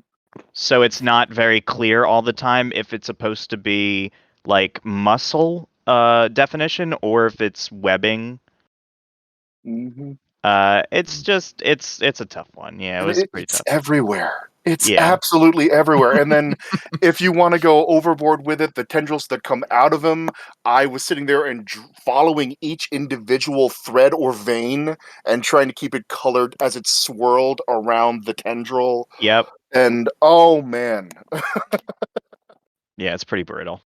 So it's not very clear all the time if it's supposed to be like muscle definition or if it's webbing. Mm-hmm. It's a tough one. Yeah, it was pretty It's tough. everywhere. It's Yeah. absolutely everywhere. And then if you want to go overboard with it, the tendrils that come out of him, I was sitting there and following each individual thread or vein and trying to keep it colored as it swirled around the tendril. Yep. And oh man. Yeah, it's pretty brutal.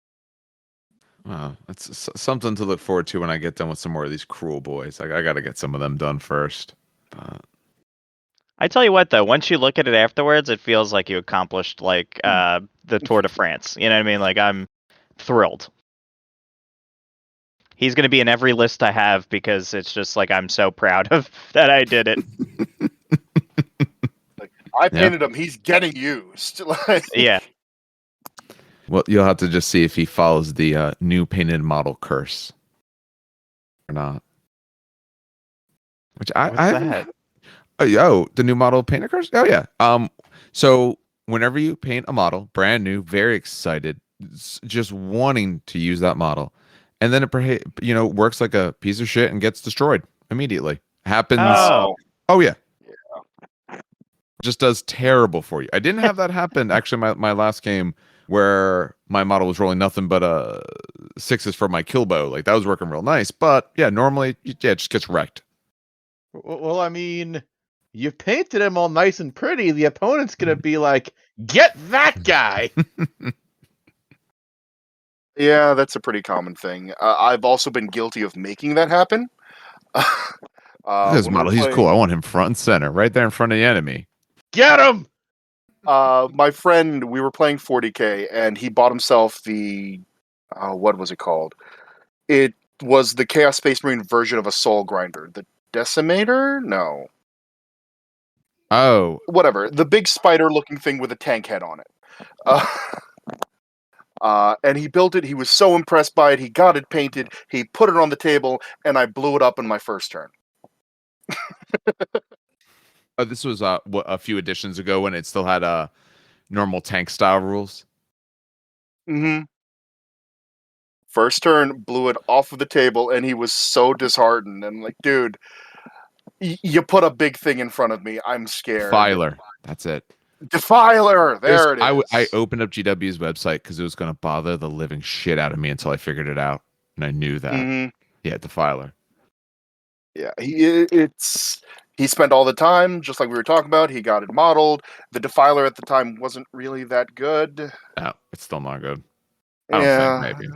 Wow, that's something to look forward to when I get done with some more of these cruel boys. I got to get some of them done first. But I tell you what, though, once you look at it afterwards, it feels like you accomplished like the Tour de France. You know what I mean? Like I'm thrilled. He's going to be in every list I have because it's just like I'm so proud of that I did it. I painted him. He's getting used. Yeah. well, you'll have to just see if he follows the new painted model curse or not. Which What's I haven't. that? Oh, the new model painted curse. Oh yeah. So whenever you paint a model, brand new, very excited, just wanting to use that model, and then it works like a piece of shit and gets destroyed immediately. Happens. Oh yeah. Just does terrible for you. I didn't have that happen actually my last game where my model was rolling nothing but sixes for my kill bow. Like that was working real nice. But yeah, normally it just gets wrecked. Well, I mean, you painted him all nice and pretty. The opponent's gonna be like, "Get that guy!" Yeah, that's a pretty common thing. I've also been guilty of making that happen. This model, he's cool. I want him front and center, right there in front of the enemy. Get him! My friend, we were playing 40K, and he bought himself the what was it called? It was the Chaos Space Marine version of a Soul Grinder. The Decimator? No. Oh. Whatever. The big spider-looking thing with a tank head on it. And he built it. He was so impressed by it. He got it painted. He put it on the table, and I blew it up in my first turn. This was a few editions ago when it still had normal tank style rules. Mm-hmm. First turn blew it off of the table, and he was so disheartened. And like, dude, you put a big thing in front of me. I'm scared. Filer. That's it. Defiler. There it is. I opened up GW's website because it was going to bother the living shit out of me until I figured it out, and I knew that. Mm-hmm. Yeah, Defiler. Yeah, he spent all the time, just like we were talking about. He got it modeled. The Defiler at the time wasn't really that good. No, it's still not good. I don't think, maybe.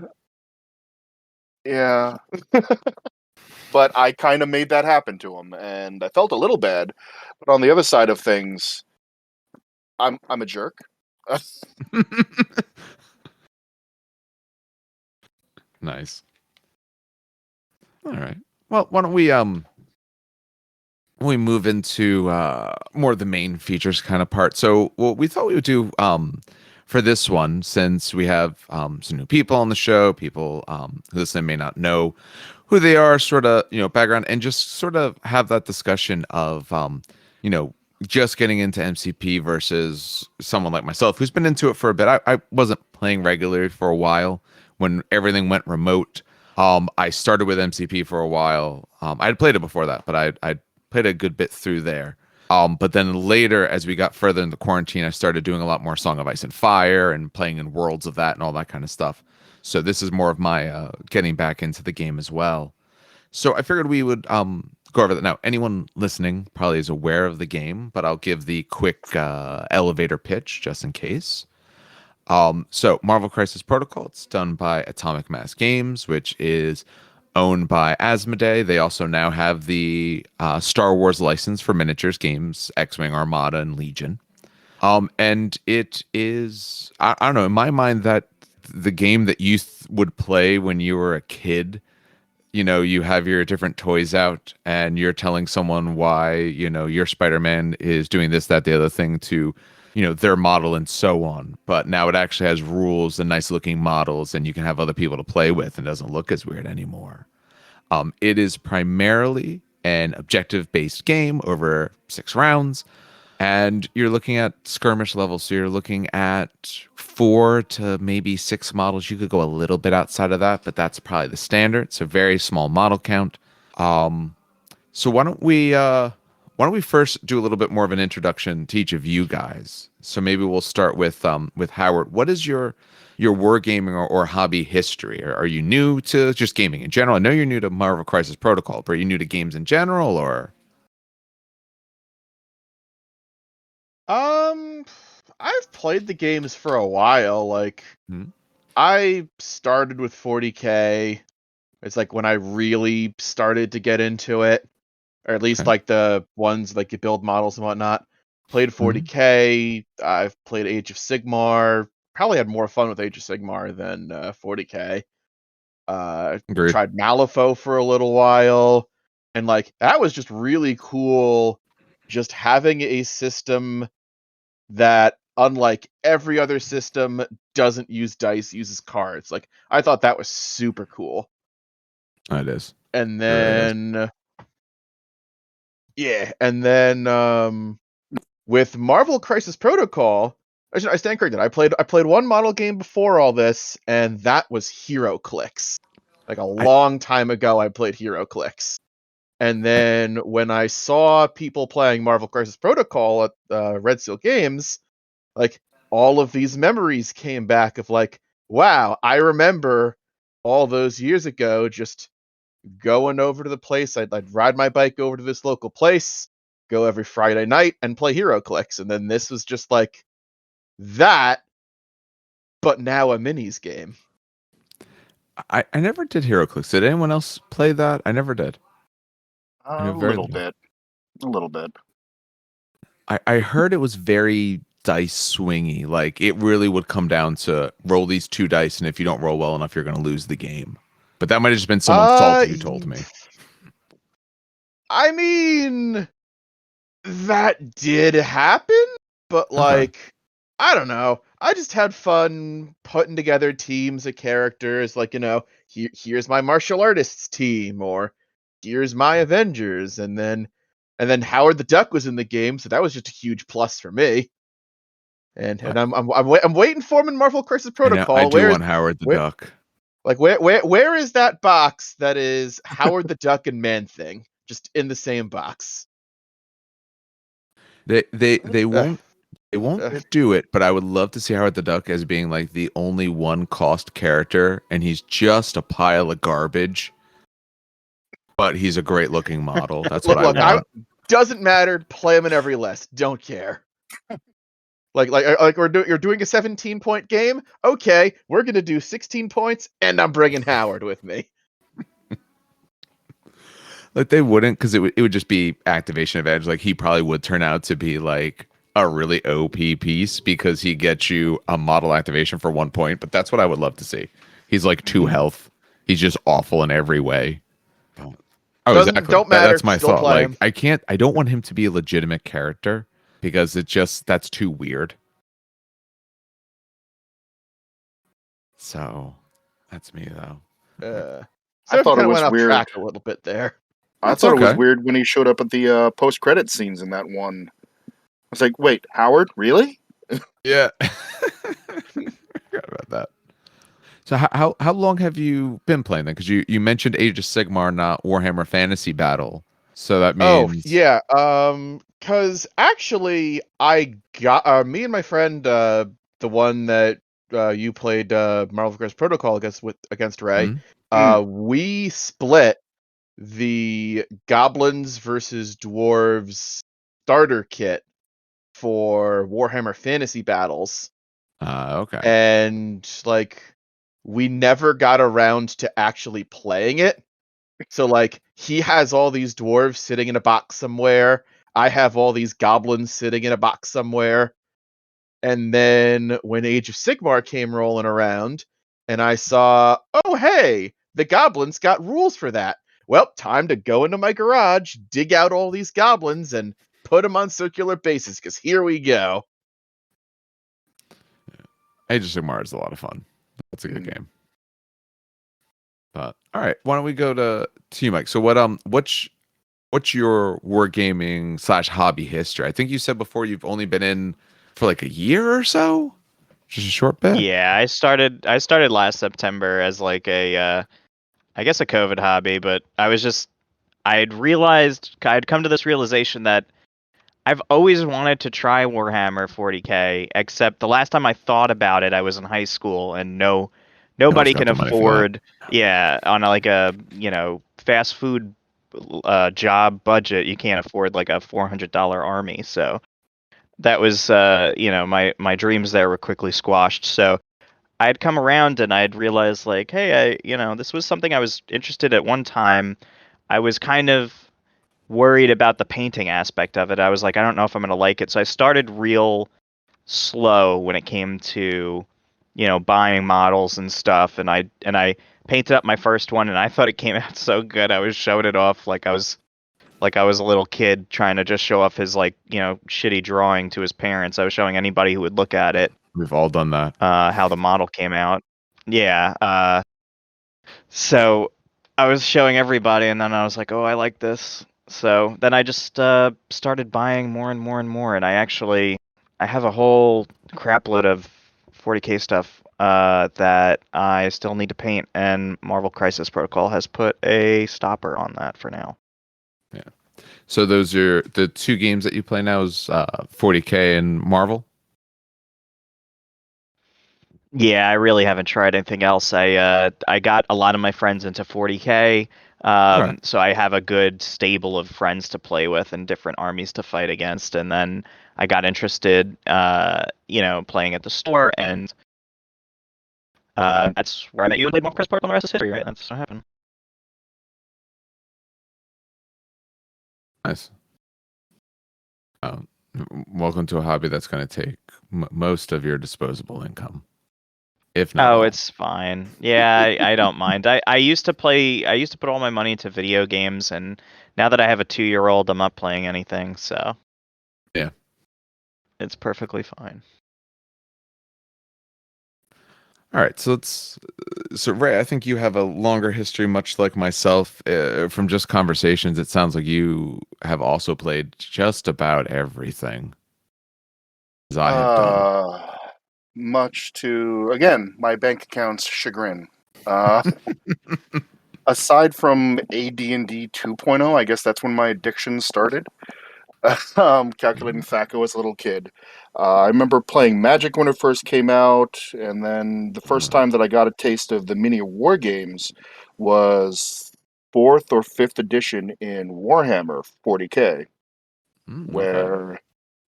Yeah. But I kind of made that happen to him, and I felt a little bad. But on the other side of things, I'm a jerk. Nice. All right. Well, why don't we move into more of the main features kind of part. So what we thought we would do for this one, since we have some new people on the show, people who listen may not know who they are, sort of, background, and just sort of have that discussion of, just getting into MCP versus someone like myself who's been into it for a bit. I wasn't playing regularly for a while when everything went remote. I started with MCP for a while. I had played it before that, but I'd played a good bit through there. But then later, as we got further into quarantine, I started doing a lot more Song of Ice and Fire and playing in worlds of that and all that kind of stuff. So this is more of my getting back into the game as well. So I figured we would go over that. Now, anyone listening probably is aware of the game, but I'll give the quick elevator pitch just in case. So Marvel Crisis Protocol, it's done by Atomic Mass Games, which is owned by Asmodee. They also now have the Star Wars license for miniatures games, X-Wing Armada and Legion. And it is, I don't know, in my mind, that the game that you would play when you were a kid. You have your different toys out and you're telling someone why, your Spider-Man is doing this, that, the other thing to, their model and so on. But now it actually has rules and nice looking models and you can have other people to play with and doesn't look as weird anymore. It is primarily an objective based game over 6 rounds. And you're looking at skirmish levels. So you're looking at 4 to maybe 6 models. You could go a little bit outside of that, but that's probably the standard. So very small model count. So why don't we first do a little bit more of an introduction to each of you guys? So maybe we'll start with Howard. What is your wargaming or hobby history? Are you new to just gaming in general? I know you're new to Marvel Crisis Protocol, but are you new to games in general or? I've played the games for a while. Like, Hmm. I started with 40K. It's like when I really started to get into it, or at least Okay. like the ones like you build models and whatnot. Played 40K. I've played Age of Sigmar. Probably had more fun with Age of Sigmar than 40K. Agreed. Tried Malifaux for a little while, and like that was just really cool. Just having a system that, unlike every other system, doesn't use dice, uses cards. Like, I thought that was super cool. It is. And It really is. then yeah, and then with Marvel Crisis Protocol, I stand corrected. I played one model game before all this, and that was Hero Clicks. Like a long time ago, I played Hero Clicks. And then when I saw people playing Marvel Crisis Protocol at Red Seal Games, like all of these memories came back of like, wow, I remember all those years ago just going over to the place. I'd ride my bike over to this local place, go every Friday night and play Hero Clicks. And then this was just like that, but now a minis game. I never did HeroClix. Did anyone else play that? I never did. A little bit. A little bit. I heard it was very dice swingy. Like it really would come down to roll these 2 dice, and if you don't roll well enough, you're going to lose the game. But that might have just been someone salty who told me. I mean, that did happen, but like, I don't know. I just had fun putting together teams of characters. Like, here's my martial artists team, or here's my Avengers, and then Howard the Duck was in the game, so that was just a huge plus for me. And I'm waiting for him in Marvel Crisis Protocol. I do want Howard the where, Duck. Like where is that box that is Howard the Duck and Man-Thing just in the same box? They won't do it, but I would love to see Howard the Duck as being like the only one cost character, and he's just a pile of garbage. But he's a great looking model. That's what I want. Doesn't matter. Play him in every list. Don't care. Like you're doing a 17-point game. Okay, we're gonna do 16 points, and I'm bringing Howard with me. Like they wouldn't, because it would just be activation advantage. Like he probably would turn out to be like a really OP piece because he gets you a model activation for 1 point. But that's what I would love to see. He's like 2 health. He's just awful in every way. Oh, exactly. Don't matter. That's my Still thought. play Like him. I don't want him to be a legitimate character because that's too weird. So that's me though. I thought it was went off weird. track a little bit there. I thought it was weird when he showed up at the post-credit scenes in that one. I was like, wait, Howard? Really? Yeah. Forgot about that. So how long have you been playing then? Because you mentioned Age of Sigmar, not Warhammer Fantasy Battle. So that means because actually I got me and my friend the one that you played Marvel vs. Protocol against Ray. We split the Goblins versus Dwarves starter kit for Warhammer Fantasy Battles. Okay. And like we never got around to actually playing it. So like he has all these dwarves sitting in a box somewhere. I have all these goblins sitting in a box somewhere. And then when Age of Sigmar came rolling around and I saw, oh hey, the goblins got rules for that. Well, time to go into my garage, dig out all these goblins and put them on circular bases because here we go. Age of Sigmar is a lot of fun. That's a good game. But all right, why don't we go to you, Mike? So what's your wargaming / hobby history? I think you said before you've only been in for like a year or so, just a short bit. Yeah, I started last September as like a I guess a COVID hobby, but I'd come to this realization that I've always wanted to try Warhammer 40K, except the last time I thought about it, I was in high school, and nobody can afford, on like a fast food job budget, you can't afford like a $400 army. So that was my dreams there were quickly squashed. So I had come around and I had realized like, hey, this was something I was interested at one time. I was kind of worried about the painting aspect of it. I was like, I don't know if I'm going to like it. So I started real slow when it came to, buying models and stuff. And I painted up my first one and I thought it came out so good. I was showing it off like I was a little kid trying to just show off his shitty drawing to his parents. I was showing anybody who would look at it. We've all done that. How the model came out. Yeah. So I was showing everybody and then I was like, oh, I like this. So then I just started buying more and more and more, and I have a whole crapload of 40K stuff that I still need to paint, and Marvel Crisis Protocol has put a stopper on that for now. Yeah. So those are the 2 games that you play now is 40K and Marvel? Yeah, I really haven't tried anything else. I got a lot of my friends into 40K. So I have a good stable of friends to play with and different armies to fight against. And then I got interested, playing at the store, and that's where I met you and played more Chris Park on the rest of history, right? That's what happened. Nice. Welcome to a hobby that's going to take most of your disposable income. If not, oh, it's fine. Yeah, I don't mind. I used to put all my money into video games, and now that I have a 2-year-old, I'm not playing anything, so yeah, it's perfectly fine. All right, so Ray, I think you have a longer history, much like myself. From just conversations, it sounds like you have also played just about everything. as I have done. Much to, again, my bank account's chagrin. Aside from AD&D 2.0, I guess that's when my addiction started. Calculating Thaco as a little kid. I remember playing Magic when it first came out, and then the first time that I got a taste of the mini war games was 4th or 5th edition in Warhammer 40K, where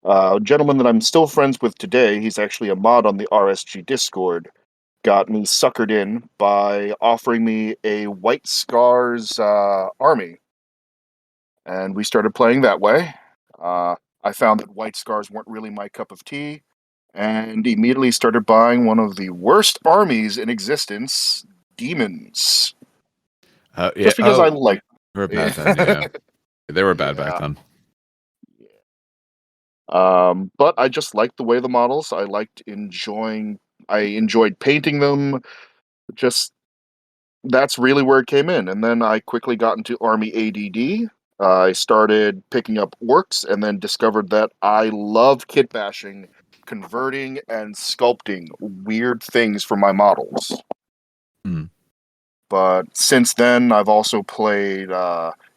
a gentleman that I'm still friends with today, he's actually a mod on the RSG Discord, got me suckered in by offering me a White Scars army. And we started playing that way. I found that White Scars weren't really my cup of tea, and immediately started buying one of the worst armies in existence, Demons. Yeah. Just because I like. They were bad then, yeah. They were bad back Yeah. then. But I just liked the way the models. I enjoyed painting them. Just that's really where it came in. And then I quickly got into Army ADD. I started picking up orcs and then discovered that I love kit bashing, converting, and sculpting weird things for my models. Mm. But since then, I've also played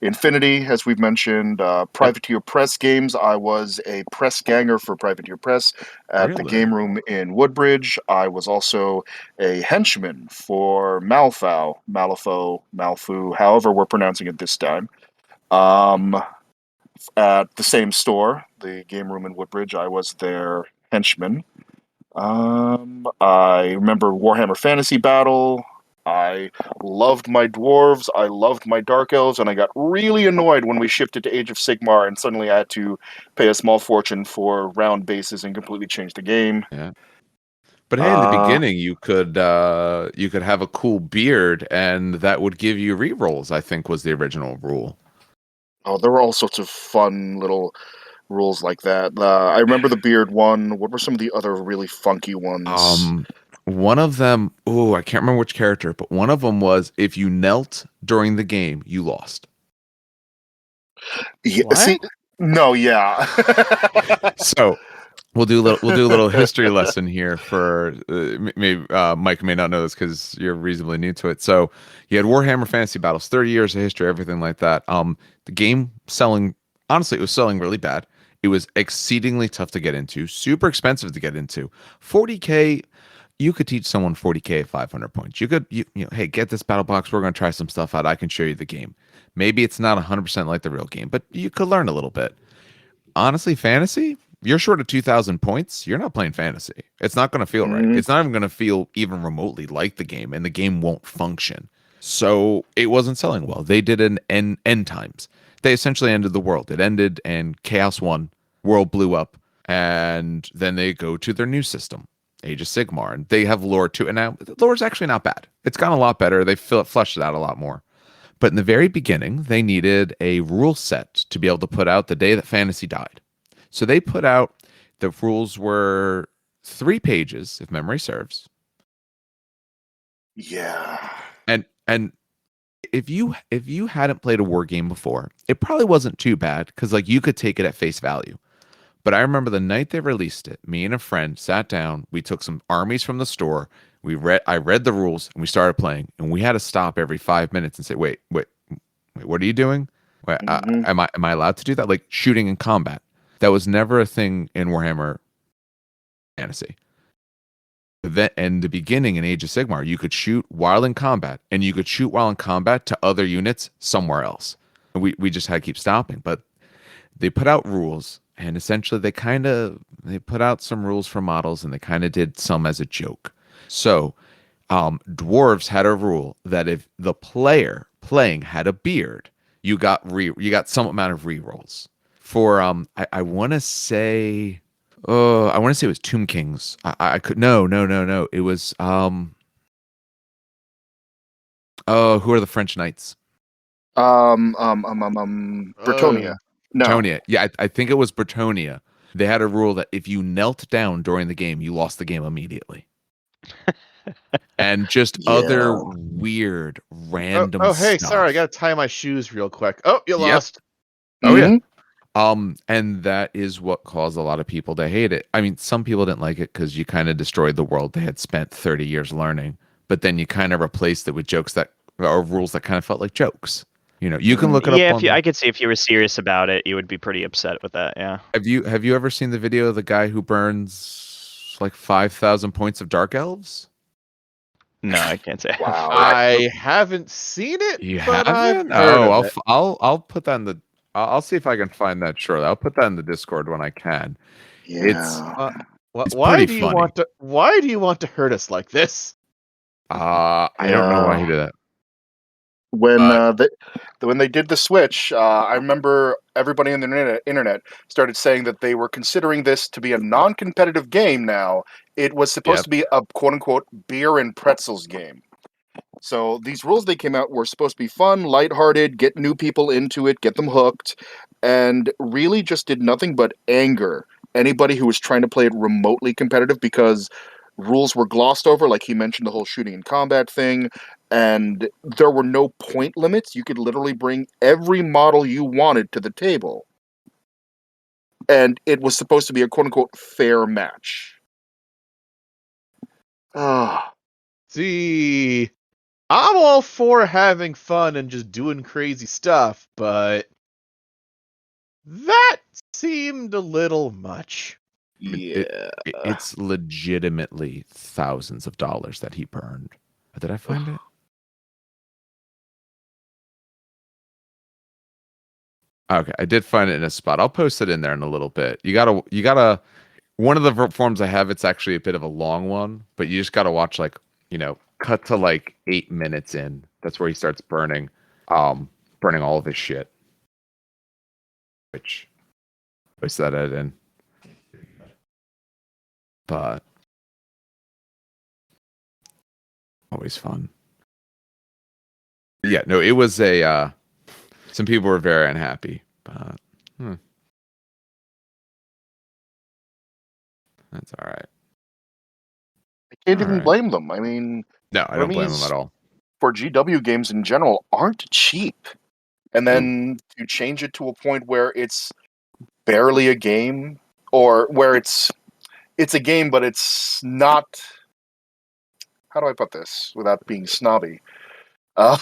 Infinity, as we've mentioned, Privateer Press games. I was a press ganger for Privateer Press at the Really? game room in Woodbridge. I was also a henchman for Malfu, however we're pronouncing it this time. At the same store, the game room in Woodbridge, I was their henchman. I remember Warhammer Fantasy Battle. I loved my dwarves. I loved my dark elves, and I got really annoyed when we shifted to Age of Sigmar, and suddenly I had to pay a small fortune for round bases and completely change the game. Yeah. But hey, in the beginning, you could have a cool beard, and that would give you rerolls. I think was the original rule. Oh, there were all sorts of fun little rules like that. I remember the beard one. What were some of the other really funky ones? One of them, I can't remember which character, but one of them was if you knelt during the game, you lost. Yeah, What? see, no, yeah. So we'll do a little history lesson here for maybe Mike may not know this because you're reasonably new to it. So you had Warhammer Fantasy Battles, 30 years of history, everything like that. The game selling, honestly, it was selling really bad. It was exceedingly tough to get into, super expensive to get into. 40K, you could teach someone 40K at 500 points. You could, hey, get this battle box. We're going to try some stuff out. I can show you the game. Maybe it's not 100% like the real game, but you could learn a little bit. Honestly, fantasy, you're short of 2,000 points. You're not playing fantasy. It's not going to feel right. It's not even going to feel even remotely like the game, and the game won't function. So it wasn't selling well. They did an end times. They essentially ended the world. It ended, and Chaos won. World blew up, and then they go to their new system, Age of Sigmar, and they have lore too. And now the lore's actually not bad. It's gone a lot better. They fleshed it out a lot more. But in the very beginning, they needed a rule set to be able to put out the day that fantasy died. So they put out, the rules were 3 pages, if memory serves. Yeah. And if you hadn't played a war game before, it probably wasn't too bad because like you could take it at face value. But I remember the night they released it, me and a friend sat down, we took some armies from the store, I read the rules, and we started playing, and we had to stop every 5 minutes and say, wait, what are you doing? Wait, am I allowed to do that? Like shooting in combat. That was never a thing in Warhammer Fantasy. In the beginning in Age of Sigmar, you could shoot while in combat, and you could shoot while in combat to other units somewhere else. And we just had to keep stopping. But they put out rules, and essentially they put out some rules for models, and they kind of did some as a joke. So dwarves had a rule that if the player playing had a beard, you got some amount of rerolls. For I want to say it was Tomb Kings. I could no. It was who are the French knights? Bretonia. No. Bretonia. Yeah, I think it was Bretonia. They had a rule that if you knelt down during the game, you lost the game immediately. And just other weird random hey, stuff. sorry, I gotta tie my shoes real quick. Oh, you lost. Oh yeah. And that is what caused a lot of people to hate it. I mean, some people didn't like it because you kind of destroyed the world they had spent 30 years learning, but then you kind of replaced it with jokes that or rules that kind of felt like jokes. You can look it up Yeah, on. I could see if you were serious about it, you would be pretty upset with that. Yeah. Have you ever seen the video of the guy who burns like 5,000 points of dark elves? No, I can't say. Wow. I haven't seen it, You but I've haven't? heard Oh, of it. I'll put that in the. I'll see if I can find that shortly. I'll put that in the Discord when I can. It's Yeah. it's Why pretty do you funny. want to hurt us like this? I don't know why he did that. When Uh, when they did the switch, I remember everybody on the internet started saying that they were considering this to be a non-competitive game now. It was supposed Yep. to be a quote-unquote beer and pretzels game. So these rules they came out were supposed to be fun, lighthearted, get new people into it, get them hooked, and really just did nothing but anger anybody who was trying to play it remotely competitive because rules were glossed over, like he mentioned the whole shooting and combat thing, and there were no point limits. You could literally bring every model you wanted to the table. And it was supposed to be a quote unquote fair match. Ah. See, I'm all for having fun and just doing crazy stuff, but that seemed a little much. I mean, Yeah. it's legitimately thousands of dollars that he burned. Did I find it? Okay, I did find it in a spot. I'll post it in there in a little bit. You gotta. One of the forms I have, it's actually a bit of a long one, but you just gotta watch like cut to like 8 minutes in. That's where he starts burning all of his shit. Which puts that in. But always fun. Yeah, no, it was a some people were very unhappy, but that's all right. I can't All even right. blame them. I mean, No, I don't blame them Remy's at all. for GW games in general aren't cheap. And then to change it to a point where it's barely a game, or where it's a game but it's not, how do I put this without being snobby? Uh,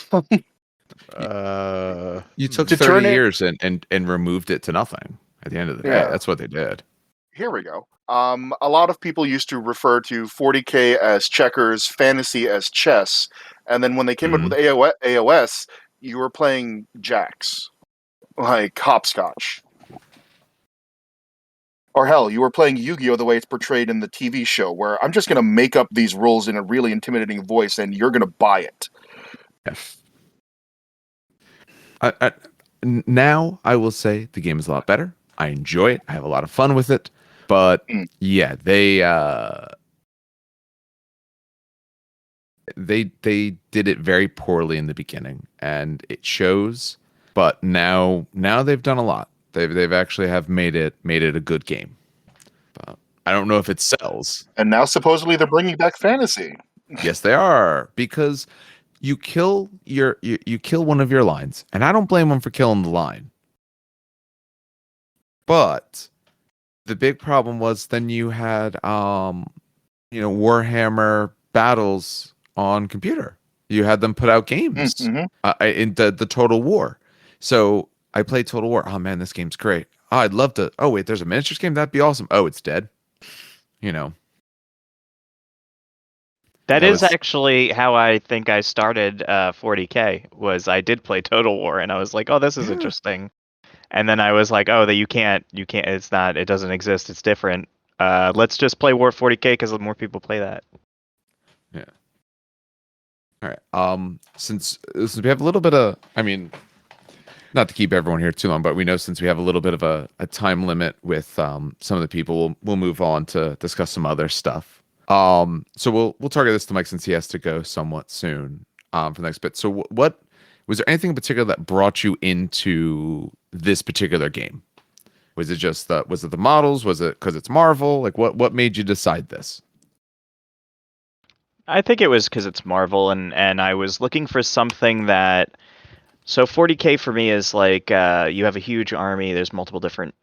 You took to 30 turn it, years and removed it to nothing at the end of the day. yeah, That's what they did. here we go. A lot of people used to refer to 40K as checkers, fantasy as chess, and then when they came out with AOS, you were playing jacks, like hopscotch. Or hell, you were playing Yu-Gi-Oh! The way it's portrayed in the TV show, where I'm just going to make up these rules in a really intimidating voice and you're going to buy it. Yes. Now I will say the game is a lot better. I enjoy it. I have a lot of fun with it. But yeah, they did it very poorly in the beginning, and it shows. But now they've done a lot. They've actually have made it a good game. But I don't know if it sells. And now supposedly they're bringing back fantasy. Yes, they are, because you kill you kill one of your lines, and I don't blame them for killing the line. But the big problem was then you had Warhammer battles on computer. You had them put out games in the Total War. So I played Total War. Oh man, this game's great. Oh, I'd love to. Oh wait, there's a miniatures game. That'd be awesome. Oh, it's dead. That is actually how I think I started 40K. Was I did play Total War, and I was like, "Oh, this is interesting." And then I was like, "Oh, that you can't. It's not. It doesn't exist. It's different. Let's just play War 40K because more people play that." Yeah. All right. Since we have a little bit of, I mean, not to keep everyone here too long, but we know since we have a little bit of a time limit with some of the people, we'll move on to discuss some other stuff. So we'll target this to Mike since he has to go somewhat soon for the next bit. So what was there anything in particular that brought you into this particular game? Was it just was it the models? Was it because it's Marvel? Like what made you decide this? I think it was because it's Marvel, and I was looking for something that So 40K for me is like you have a huge army. There's multiple different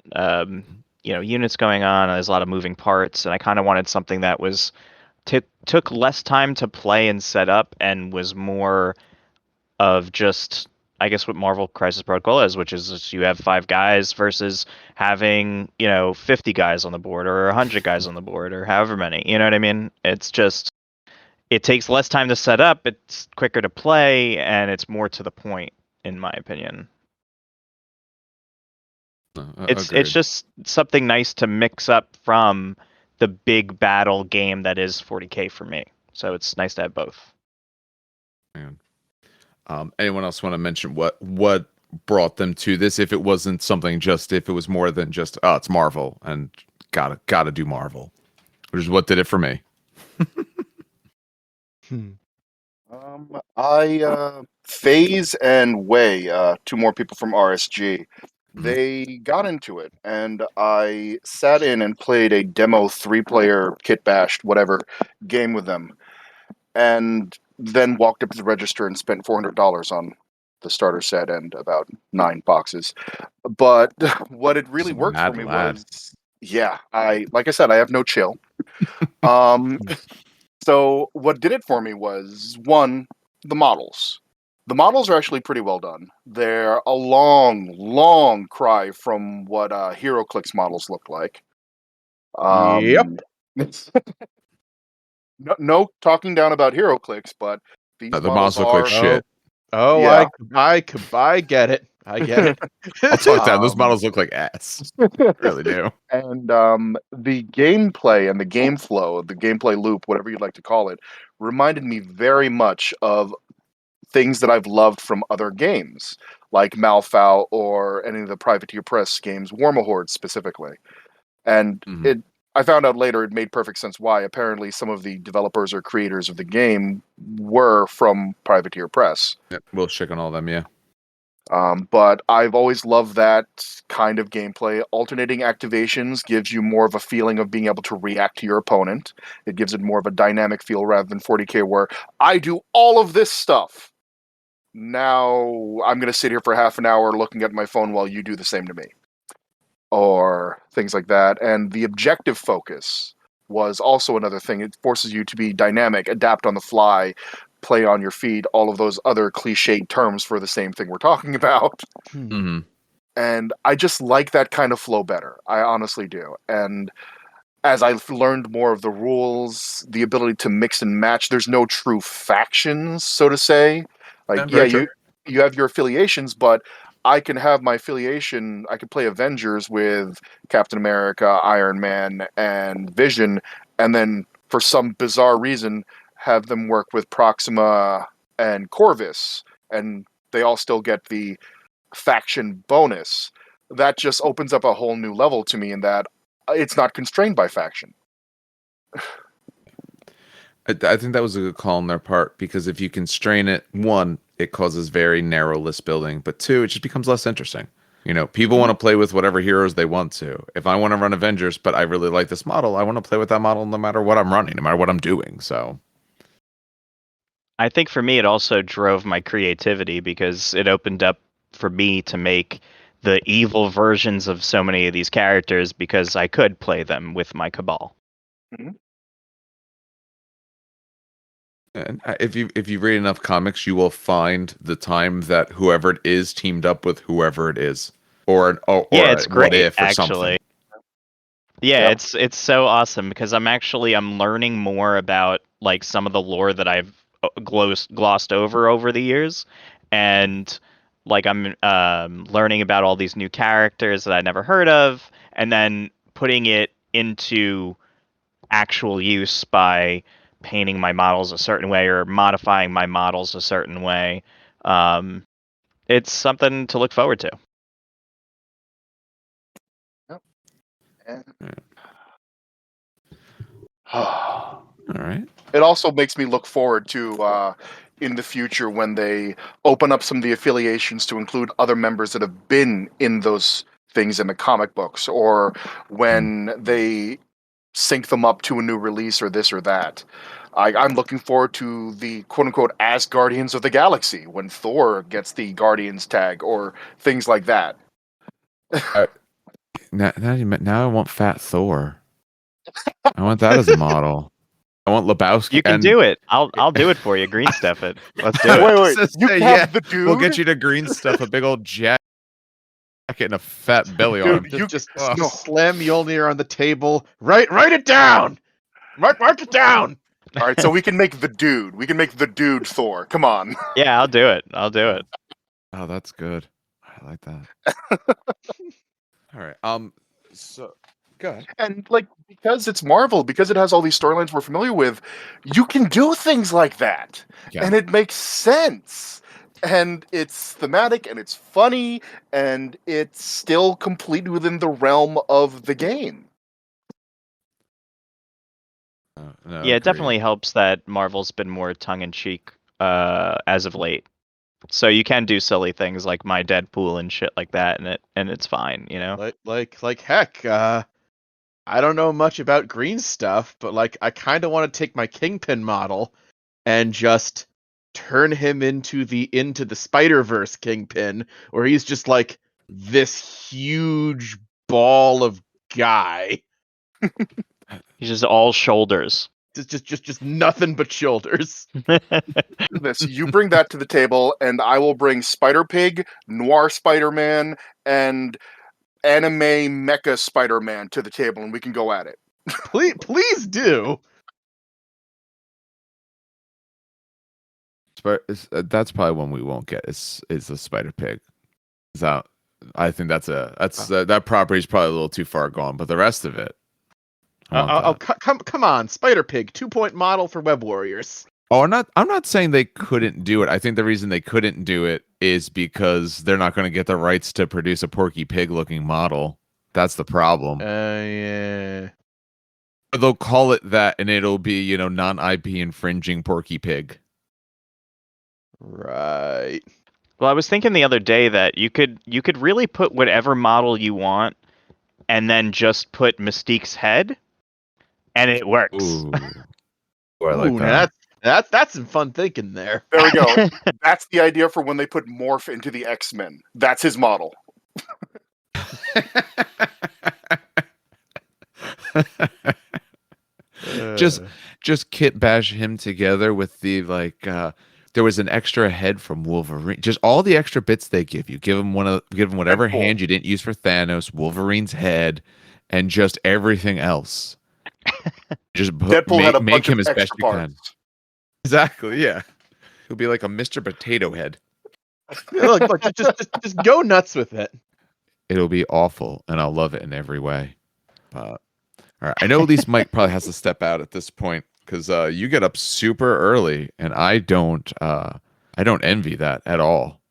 units going on. There's a lot of moving parts, and I kind of wanted something that was took less time to play and set up, and was more of just, I guess, what Marvel Crisis Protocol is, which is just you have 5 guys versus having 50 guys on the board or 100 guys on the board or however many. You know what I mean? It's just it takes less time to set up, it's quicker to play, and it's more to the point, in my opinion. It's Agreed. just something nice to mix up from the big battle game that is 40K for me. So it's nice to have both. Man. Anyone else want to mention what brought them to this? If it wasn't something just, if it was more than just, oh, it's Marvel and gotta do Marvel, which is what did it for me. FaZe and Way, 2 more people from RSG. They got into it, and I sat in and played a demo 3-player kit bashed whatever game with them, and then walked up to the register and spent $400 on the starter set and about 9 boxes. But what it really worked for Mad me lad. was, like I said, I have no chill. So what did it for me was, one, the models. The models are actually pretty well done. They're a long, long cry from what HeroClix models look like. Yep. No talking down about HeroClix, but these The models models look like are. shit. Oh, Yeah. I get it. I get it. I'll talk down. Those Um, models look like ass. Really do. And the gameplay and the game flow, the gameplay loop, whatever you'd like to call it, reminded me very much of things that I've loved from other games, like Malfow or any of the Privateer Press games, Warmahorde specifically. And Mhm. I found out later it made perfect sense why. Apparently, some of the developers or creators of the game were from Privateer Press. Yeah, we'll shake on all them. Yeah. But I've always loved that kind of gameplay. Alternating activations gives you more of a feeling of being able to react to your opponent. It gives it more of a dynamic feel rather than 40K where I do all of this stuff. Now I'm going to sit here for half an hour looking at my phone while you do the same to me. Or things like that. And the objective focus was also another thing. It forces you to be dynamic, adapt on the fly, play on your feet, all of those other cliched terms for the same thing we're talking about. Mm-hmm. And I just like that kind of flow better. I honestly do. And as I've learned more of the rules, the ability to mix and match, there's no true factions, so to say. Like, yeah, Very true. you have your affiliations, but I can have my affiliation. I can play Avengers with Captain America, Iron Man, and Vision, and then for some bizarre reason have them work with Proxima and Corvus, and they all still get the faction bonus. That just opens up a whole new level to me in that it's not constrained by faction. I think that was a good call on their part, because if you constrain it, one, it causes very narrow list building, but two, it just becomes less interesting. People want to play with whatever heroes they want to. If I want to run Avengers, but I really like this model, I want to play with that model no matter what I'm running, no matter what I'm doing. So I think for me, it also drove my creativity because it opened up for me to make the evil versions of so many of these characters because I could play them with my Cabal. and if you read enough comics, you will find the time that whoever it is teamed up with whoever it is, or Yeah, a it's what great, if or something. actually. Yeah, Yeah. it's so awesome because I'm learning more about like some of the lore that I've glossed over the years, and like I'm learning about all these new characters that I never heard of, and then putting it into actual use by painting my models a certain way or modifying my models a certain way. Um, it's something to look forward to. All right. It also makes me look forward to in the future when they open up some of the affiliations to include other members that have been in those things in the comic books, or when they sync them up to a new release or this or that. I'm looking forward to the quote-unquote As Guardians of the Galaxy when Thor gets the Guardians tag or things like that. Now I want Fat Thor. I want that as a model. I want Lebowski. You can do it. I'll do it for you. Green stuff it. Let's do it. Wait, you can have the dude. We'll get you to green stuff, a big old jacket and a fat belly on him. Just slam Mjolnir on the table. Write it down. Mark it down. All right, so we can make the dude. We can make the dude Thor. Come on. Yeah, I'll do it. Oh, that's good. I like that. All right. So go ahead. And like, because it's Marvel, because it has all these storylines we're familiar with, you can do things like that, and it makes sense. And it's thematic, and it's funny, and it's still completely within the realm of the game. No, Yeah, it definitely helps that Marvel's been more tongue-in-cheek as of late. So you can do silly things like my Deadpool and shit like that, and it's fine, you know. Like heck, I don't know much about green stuff, but like I kind of want to take my Kingpin model and just turn him into the Spider-Verse Kingpin, where he's just like this huge ball of guy. He's just all shoulders. Just nothing but shoulders. This, you bring that to the table, and I will bring Spider-Pig, Noir Spider-Man, and anime mecha Spider-Man to the table, and we can go at it. Please do. That's probably one we won't get. Is the Spider-Pig? So I think that property is probably a little too far gone, but the rest of it. Come on, Spider-Pig, 2-point model for Web Warriors. Oh, I'm not saying they couldn't do it. I think the reason they couldn't do it is because they're not going to get the rights to produce a Porky Pig looking model. That's the problem. Yeah. They'll call it that, and it'll be, non-IP infringing Porky Pig. Right. Well, I was thinking the other day that you could really put whatever model you want, and then just put Mystique's head, and it works. Ooh. I like that. That's some fun thinking there. There we go. That's the idea for when they put Morph into the X-Men. That's his model. Just kit bash him together with the there was an extra head from Wolverine. Just all the extra bits they give you. Give him whatever Deadpool. hand you didn't use for Thanos, Wolverine's head, and just everything else. Just Deadpool had a make bunch him of as best extra you parts. can. Exactly, yeah. He'll be like a Mr. Potato Head. Look, just go nuts with it. It'll be awful, and I'll love it in every way. All right, I know at least Mike probably has to step out at this point because you get up super early, and I don't envy that at all.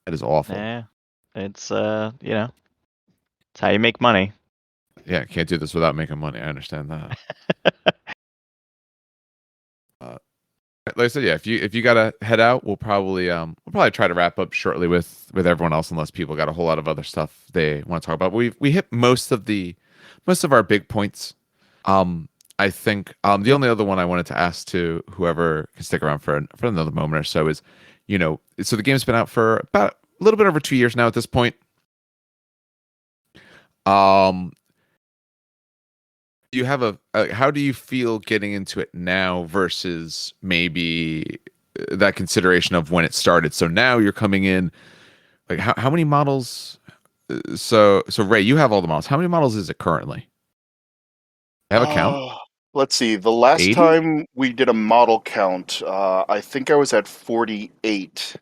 That is awful. Yeah, it's it's how you make money. Yeah, can't do this without making money. I understand that. Like I said, yeah, if you gotta head out, we'll probably try to wrap up shortly with everyone else, unless people got a whole lot of other stuff they want to talk about. We hit most of our big points. I think the only other one I wanted to ask to whoever can stick around for another moment or so is, so the game's been out for about a little bit over 2 years now at this point. You have how do you feel getting into it now versus maybe that consideration of when it started? So now you're coming in, like how many models? So Ray, you have all the models. How many models is it currently? Have a count? Let's see. The last 80? time we did a model count, I think I was at 48.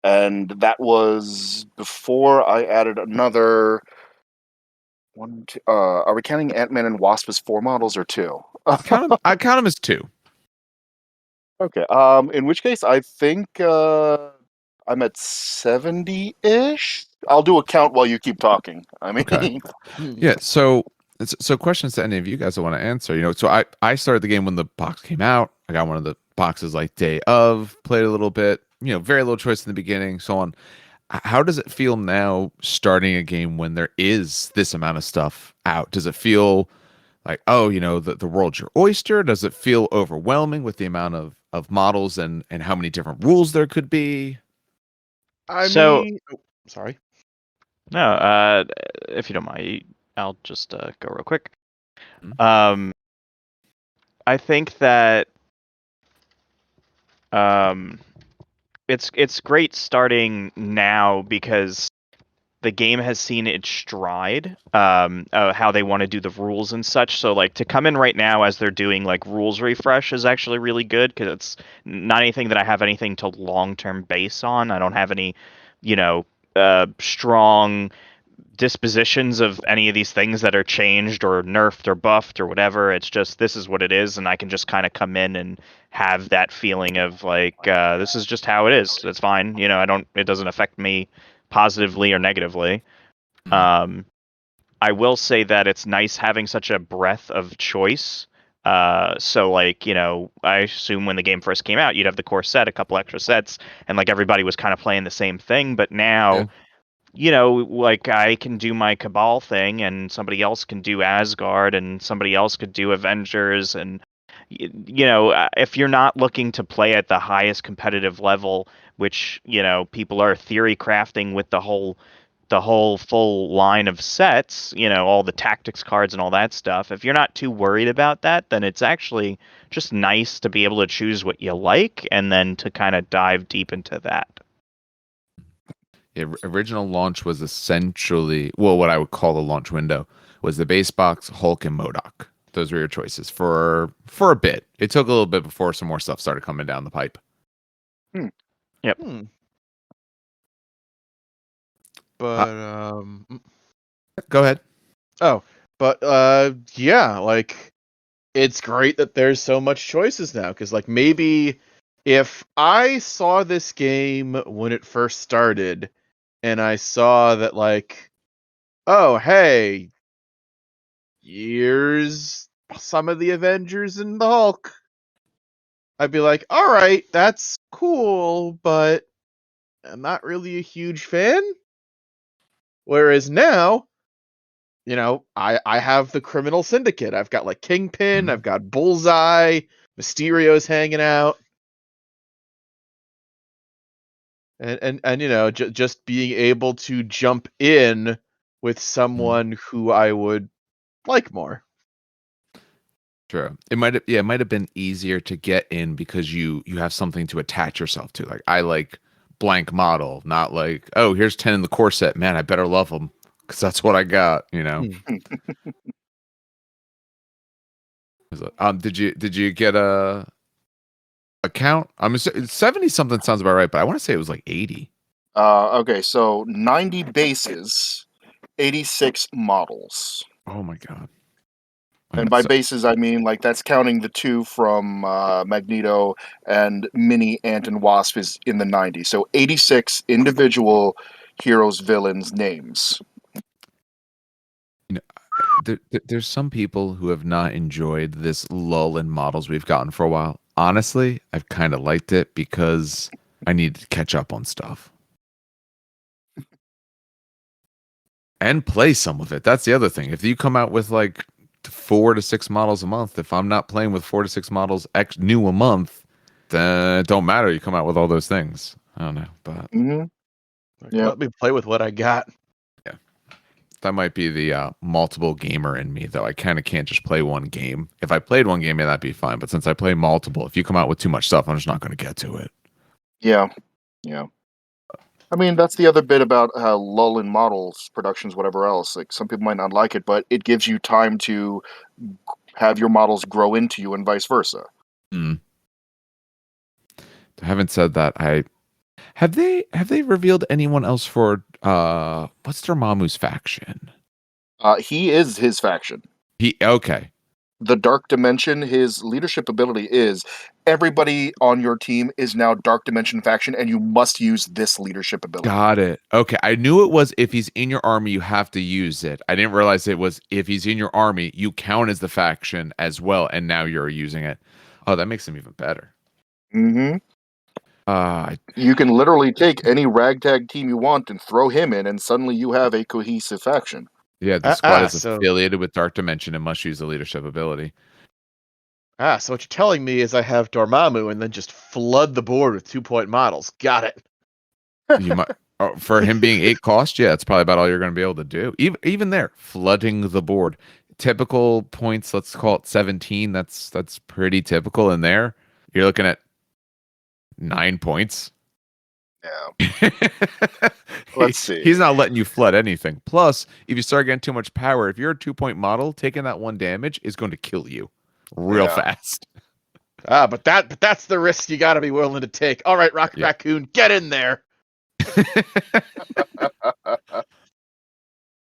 And that was before I added another one. Are we counting Ant-Man and Wasp as 4 models or 2? I count them as 2. Okay. In which case, I think I'm at 70-ish. I'll do a count while you keep talking. I mean, Okay. Yeah. So questions to any of you guys that want to answer. So I started the game when the box came out. I got one of the boxes like day of, played a little bit. Very little choice in the beginning, so on. How does it feel now starting a game when there is this amount of stuff out? Does it feel like, oh, the world's your oyster? Does it feel overwhelming with the amount of models and how many different rules there could be? I So mean, sorry. no, if you don't mind, I'll just go real quick. Mhm. I think that it's great starting now because the game has seen its stride, how they want to do the rules and such. So like to come in right now as they're doing like rules refresh is actually really good because it's not anything that I have anything to long term base on. I don't have any, you know, strong dispositions of any of these things that are changed or nerfed or buffed or whatever. It's just this is what it is, and I can just kind of come in and have that feeling of like this is just how it is. It's fine. I don't. It doesn't affect me positively or negatively. Mhm. Um, I will say that it's nice having such a breadth of choice. So like, I assume when the game first came out, you'd have the core set, a couple extra sets, and like everybody was kind of playing the same thing. But Yeah. now like I can do my Cabal thing, and somebody else can do Asgard, and somebody else could do Avengers, and if you're not looking to play at the highest competitive level, which people are theory crafting with the whole full line of sets, all the tactics cards and all that stuff. If you're not too worried about that, then it's actually just nice to be able to choose what you like and then to kind of dive deep into that. Original launch was essentially, well, what I would call the launch window was the base box, Hulk, and MODOK. Those were your choices for a bit. It took a little bit before some more stuff started coming down the pipe. Yep. But Go ahead. oh, but yeah, like it's great that there's so much choices now because like maybe if I saw this game when it first started and I saw that like, oh hey, here's some of the Avengers and the Hulk, I'd be like, all right, that's cool, but I'm not really a huge fan. Whereas now, I have the Criminal Syndicate. I've got like Kingpin, Mhm. I've got Bullseye, Mysterio's hanging out, and just being able to jump in with someone who I would like more. True. It might have been easier to get in because you have something to attach yourself to. Like I like blank model, not like, oh, here's 10 in the core set. Man, I better love them because that's what I got. Hmm. Did you get a count? 70 something sounds about right, but I want to say it was like 80. Okay, so 90 bases, 86 models. Oh my god. And by So, bases, I mean like that's counting the two from Magneto and Mini Ant and Wasp is in the 90s. So 86 individual heroes, villains, names. there's some people who have not enjoyed this lull in models we've gotten for a while. Honestly, I've kind of liked it because I need to catch up on stuff and play some of it. That's the other thing. If you come out with like 4 to 6 models a month, if I'm not playing with 4 to 6 models new a month, then it don't matter. You come out with all those things. I don't know, but Mm-hmm. Like, Yeah. let me play with what I got. yeah, that might be the multiple gamer in me, though. I kind of can't just play one game. If I played one game, yeah, that'd be fine. But since I play multiple, if you come out with too much stuff, I'm just not going to get to it. Yeah. Yeah. I mean, that's the other bit about lull in models, productions, whatever else. Like some people might not like it, but it gives you time to have your models grow into you and vice versa. Mm. Having said that, I have they revealed anyone else for what's Dormammu's faction? He is his faction. He okay. The Dark Dimension, his leadership ability is everybody on your team is now Dark Dimension faction, and you must use this leadership ability. Got it. Okay. I knew it was if he's in your army, you have to use it. I didn't realize it was if he's in your army, you count as the faction as well, and now you're using it. Oh, that makes him even better. Mm-hmm. Uh You can literally take any ragtag team you want and throw him in, and suddenly you have a cohesive faction. Yeah, the squad is so affiliated with Dark Dimension and must use a leadership ability. so what you're telling me is I have Dormammu and then just flood the board with 2-point models. Got it. You might for him being 8 cost, yeah, it's probably about all you're going to be able to do. Even there, flooding the board. Typical points, let's call it 17. That's pretty typical in there. You're looking at 9 points. Yeah. Let's see. He's not letting you flood anything. Plus, if you start getting too much power, if you're a 2-point model, taking that 1 damage is going to kill you real Yeah. fast. But that's the risk you got to be willing to take. All right, Yeah. Raccoon, get in there.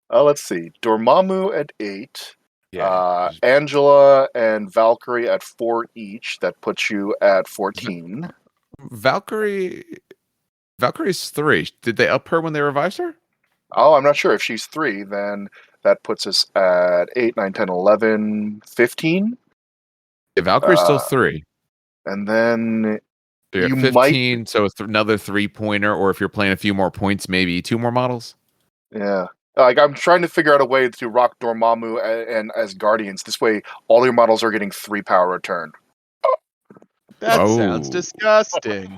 Let's see. Dormammu at 8. Yeah. Angela and Valkyrie at 4 each. That puts you at 14. Valkyrie's 3. Did they up her when they revised her? Oh, I'm not sure. If she's 3, then that puts us at 8, 9, 10, 11, 15. Yeah, Valkyrie's still 3. And then So you're you at 15, so it's another 3-pointer, or if you're playing a few more points, maybe 2 more models. yeah. Like, I'm trying to figure out a way to rock Dormammu and as Guardians. This way, all your models are getting 3 power return. That sounds Oh. disgusting.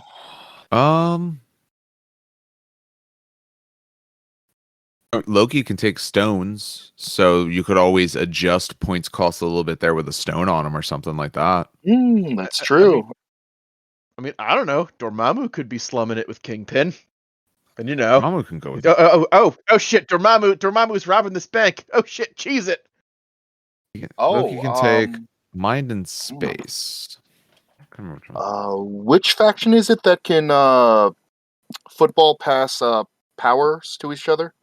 Loki can take stones, so you could always adjust points cost a little bit there with a stone on him or something like that. That's true. I mean, I don't know. Dormammu could be slumming it with Kingpin. And you know. Mama can go with Oh shit, Dormammu's robbing this bank. Oh shit, cheese it. Loki can take mind and space. I can't remember which one. Which faction is it that can football pass powers to each other?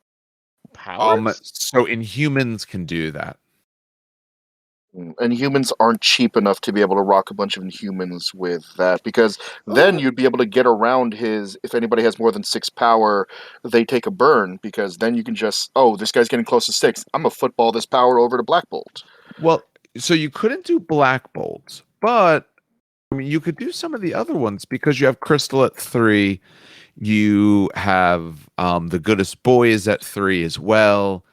Powers? So Inhumans can do that. And humans aren't cheap enough to be able to rock a bunch of Inhumans with that, because then you'd be able to get around his. If anybody has more than 6 power, they take a burn, because then you can just, this guy's getting close to 6. I'm gonna football this power over to Black Bolt. Well, so you couldn't do Black Bolt, but I mean, you could do some of the other ones because you have Crystal at 3. You have the Goodest Boy is at 3 as well.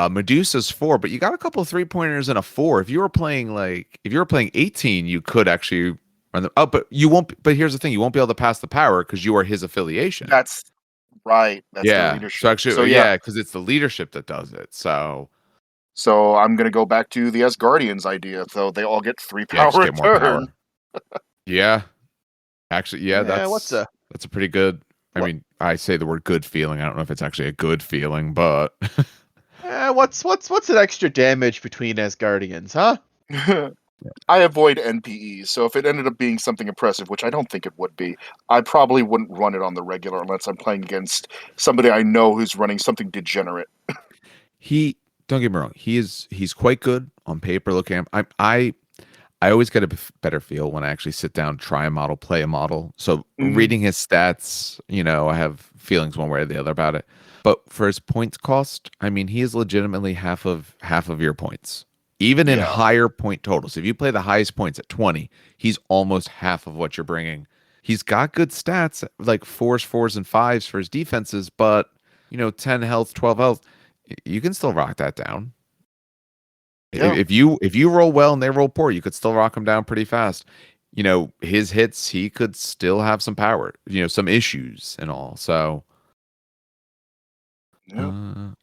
Medusa's 4, but you got a couple of 3-pointers and a 4. If you were playing 18, you could actually run them. Oh, but you won't. But here's the thing: you won't be able to pass the power because you are his affiliation. That's right. That's the leadership. So actually, yeah, because it's the leadership that does it. So I'm gonna go back to the Asgardians idea. So they all get 3 power just get more return. power. Yeah, actually, that's a pretty good. I mean, I say the word good feeling. I don't know if it's actually a good feeling, but What's an extra damage between Asgardians, huh? I avoid NPEs, so if it ended up being something impressive, which I don't think it would be, I probably wouldn't run it on the regular unless I'm playing against somebody I know who's running something degenerate. Don't get me wrong, he's quite good on paper. Looking at him, I always get a better feel when I actually sit down, try a model, play a model. So reading his stats, I have feelings one way or the other about it. But for his points cost, I mean, he is legitimately half of your points. Even in higher point totals. If you play the highest points at 20, he's almost half of what you're bringing. He's got good stats, like 4s, 4s, and 5s for his defenses, but 10 health, 12 health, you can still rock that down. Yeah. If you roll well and they roll poor, you could still rock him down pretty fast. His hits, he could still have some power, some issues and all. So I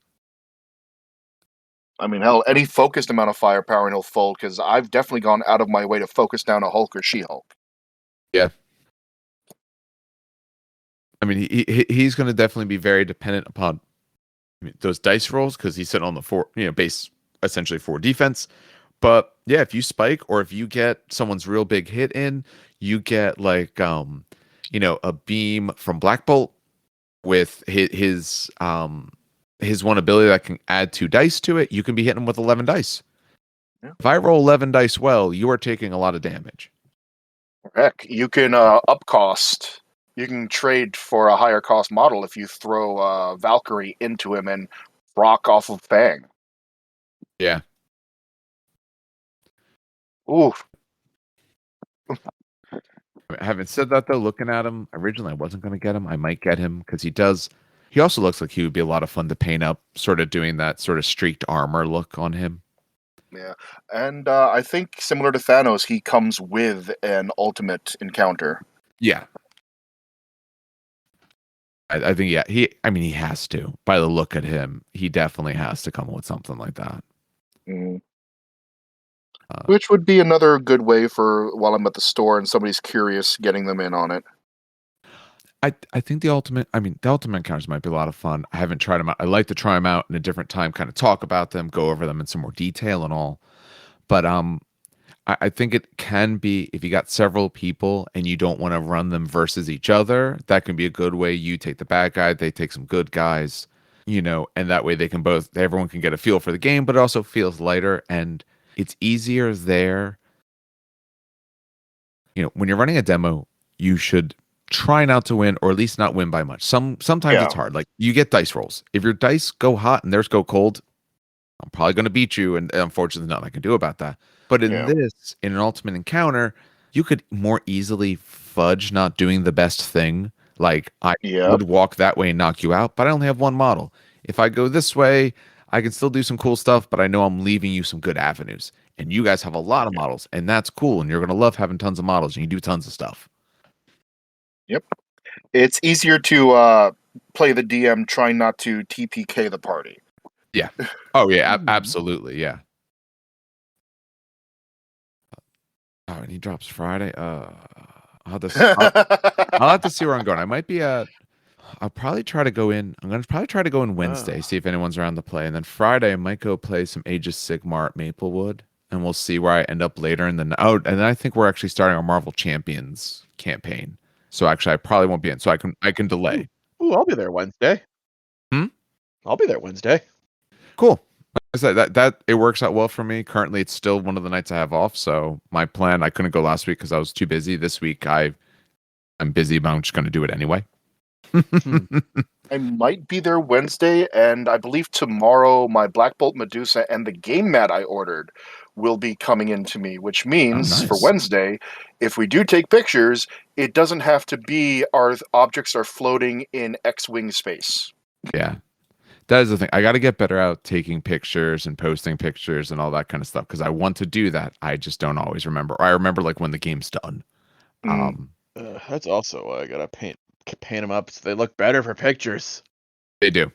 mean, hell, any focused amount of firepower and he'll fold, because I've definitely gone out of my way to focus down a Hulk or She-Hulk. Yeah. I mean, he's going to definitely be very dependent upon those dice rolls, because he's sitting on the 4, base essentially 4 defense. But yeah, if you spike or if you get someone's real big hit in, you get like a beam from Black Bolt with his one ability that can add 2 dice to it. You can be hitting him with 11 dice. Yeah. If I roll 11 dice well, you are taking a lot of damage. Heck, you can up cost. You can trade for a higher cost model if you throw Valkyrie into him and rock off of Fang. Yeah. Oof. Having said that, though, looking at him, originally I wasn't going to get him. I might get him because he does. He also looks like he would be a lot of fun to paint up, sort of doing that sort of streaked armor look on him. Yeah, and I think similar to Thanos, he comes with an ultimate encounter. Yeah. I think, yeah, he has to. By the look at him, he definitely has to come with something like that. Mm. Uh, Which would be another good way for while I'm at the store and somebody's curious, getting them in on it. I think the ultimate encounters might be a lot of fun. I haven't tried them out. I like to try them out in a different time, kind of talk about them, go over them in some more detail and all. But I think it can be, if you got several people and you don't want to run them versus each other, that can be a good way. You take the bad guy, they take some good guys, and that way everyone can get a feel for the game, but it also feels lighter and it's easier there. When you're running a demo, you should try not to win, or at least not win by much. Sometimes Yeah. it's hard. Like, you get dice rolls. If your dice go hot and theirs go cold, I'm probably going to beat you, and unfortunately, nothing I can do about that. But in an ultimate encounter, you could more easily fudge not doing the best thing. Like, I would walk that way and knock you out, but I only have one model. If I go this way, I can still do some cool stuff, but I know I'm leaving you some good avenues. And you guys have a lot of models, and that's cool. And you're going to love having tons of models, and you do tons of stuff. Yep. It's easier to play the DM trying not to TPK the party. Yeah. Oh, yeah. Absolutely. Yeah. Oh, and he drops Friday. I'll have to see where I'm going. I might be I'll probably try to go in. I'm going to probably try to go in Wednesday, see if anyone's around to play. And then Friday, I might go play some Age of Sigmar at Maplewood. And we'll see where I end up later in the night. Oh, and then I think we're actually starting our Marvel Champions campaign. So actually, I probably won't be in. So I can delay. Ooh, I'll be there Wednesday. I'll be there Wednesday. Cool. I said that it works out well for me. Currently, it's still one of the nights I have off. So my plan, I couldn't go last week because I was too busy. This week, I'm busy, but I'm just going to do it anyway. I might be there Wednesday, and I believe tomorrow my Black Bolt Medusa and the game mat I ordered will be coming into me, which means for nice. Wednesday, if we do take pictures, it doesn't have to be our objects are floating in X-wing space. Yeah. That is the thing. I got to get better at taking pictures and posting pictures and all that kind of stuff because I want to do that. I just don't always remember. Or I remember like when the game's done. That's also why I gotta paint them up so they look better for pictures. They do.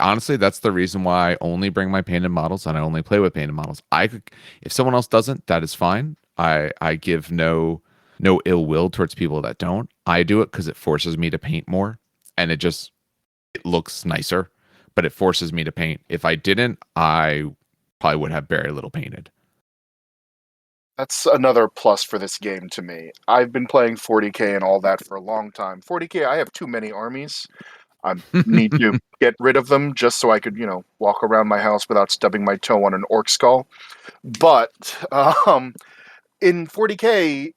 Honestly, that's the reason why I only bring my painted models and I only play with painted models. If someone else doesn't, that is fine. I give no ill will towards people that don't. I do it because it forces me to paint more, and it looks nicer. But it forces me to paint. If I didn't, I probably would have very little painted. That's another plus for this game to me. I've been playing 40K and all that for a long time. 40K, I have too many armies. I need to get rid of them just so I could, walk around my house without stubbing my toe on an orc skull. But in 40K,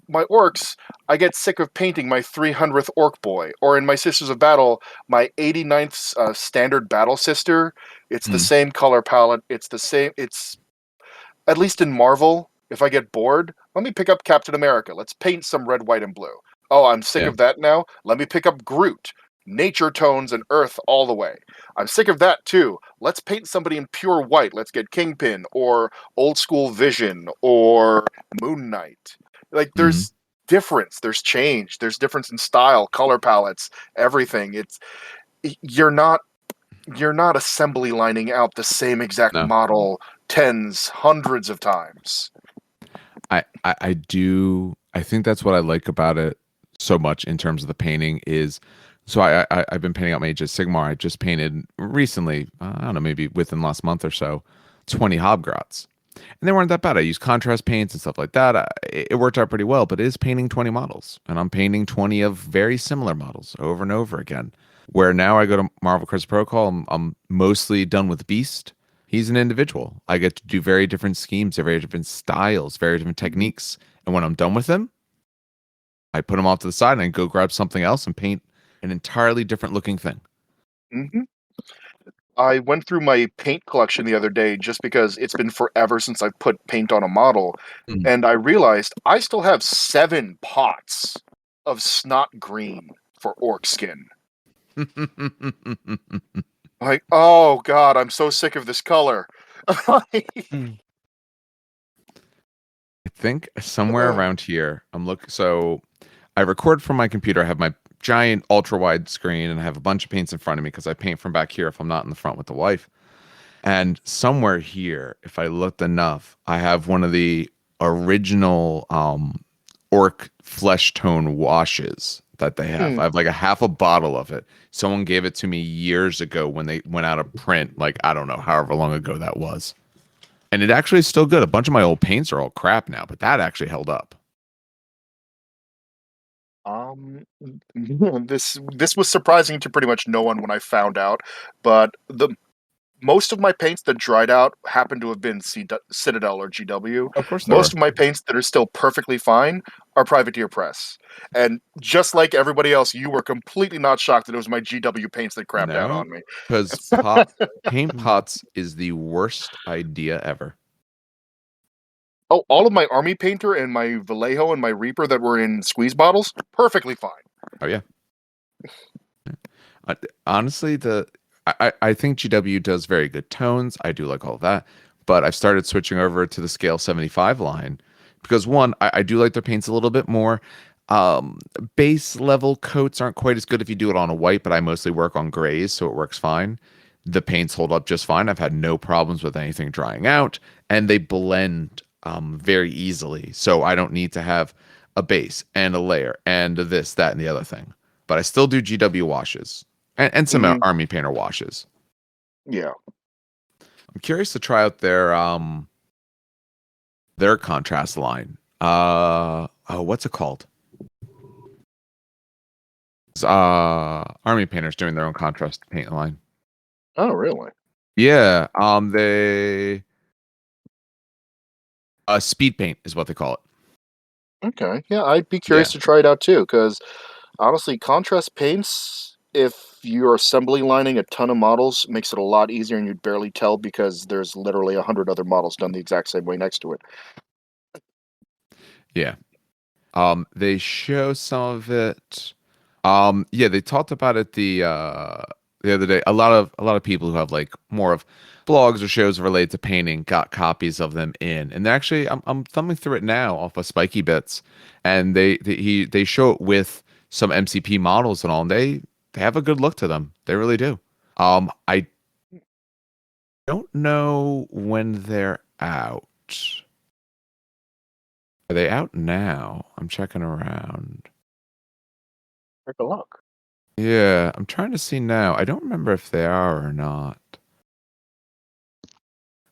my orcs, I get sick of painting my 300th orc boy. Or in my Sisters of Battle, my 89th standard battle sister. It's the same color palette. It's the same. It's, at least in Marvel, if I get bored, let me pick up Captain America. Let's paint some red, white, and blue. Oh, I'm sick of that now. Let me pick up Groot. Nature tones and earth all the way. I'm sick of that too. Let's paint somebody in pure white. Let's get Kingpin or Old School Vision or Moon Knight. Like, there's difference, there's change, there's difference in style, color palettes, everything. You're not assembly lining out the same exact model hundreds of times. I do. I think that's what I like about it so much in terms of the painting is. So I've been painting out my Age of Sigmar. I just painted recently, I don't know, maybe within the last month or so, 20 Hobgrots. And they weren't that bad. I used contrast paints and stuff like that. It worked out pretty well, but it is painting 20 models. And I'm painting 20 of very similar models over and over again. Where now I go to Marvel Crisis Protocol, I'm mostly done with Beast. He's an individual. I get to do very different schemes, very different styles, very different techniques. And when I'm done with him, I put him off to the side and I go grab something else and paint an entirely different looking thing. I went through my paint collection the other day just because it's been forever since I put paint on a model. And I realized I still have 7 pots of snot green for orc skin. Like, oh god, I'm so sick of this color. I think somewhere around here, so I record from my computer. I have my giant ultra wide screen and I have a bunch of paints in front of me because I paint from back here if I'm not in the front with the wife. And somewhere here, if I looked enough, I have one of the original orc flesh tone washes that they have. I have like a half a bottle of it. Someone gave it to me years ago when they went out of print, like I don't know, however long ago that was. And it actually is still good. A bunch of my old paints are all crap now, but that actually held up. This was surprising to pretty much no one when I found out, but the most of my paints that dried out happen to have been Citadel or GW. Of course there Most are. of my paints that are still perfectly fine are Privateer Press. And just like everybody else, you were completely not shocked that it was my GW paints that crapped out No, on me. because paint pots is the worst idea ever. Oh, all of my Army Painter and my Vallejo and my Reaper that were in squeeze bottles, perfectly fine. Oh yeah. Honestly, I think GW does very good tones. I do like all of that, but I've started switching over to the Scale 75 line because one, I do like their paints a little bit more. Base level coats aren't quite as good if you do it on a white, but I mostly work on grays, so it works fine. The paints hold up just fine. I've had no problems with anything drying out, and they blend very easily. So I don't need to have a base and a layer and this, that, and the other thing. But I still do GW washes and some Army Painter washes. Yeah. I'm curious to try out their contrast line. What's it called? Army Painter's doing their own contrast paint line. Oh, really? Yeah. They speed paint is what they call it. Okay. Yeah, I'd be curious to try it out too, because honestly, contrast paints, if you're assembly lining a ton of models, makes it a lot easier and you'd barely tell because there's literally 100 other models done the exact same way next to it. Yeah. They show some of it. Yeah, they talked about it the other day. A lot of people who have like more of blogs or shows related to painting got copies of them in, and they're actually I'm thumbing through it now off of Spiky Bits, and they show it with some MCP models and all, and they have a good look to them. They really do. I don't know when they're out. Are they out now? I'm checking around. Take a look. Yeah, I'm trying to see now. I don't remember if they are or not.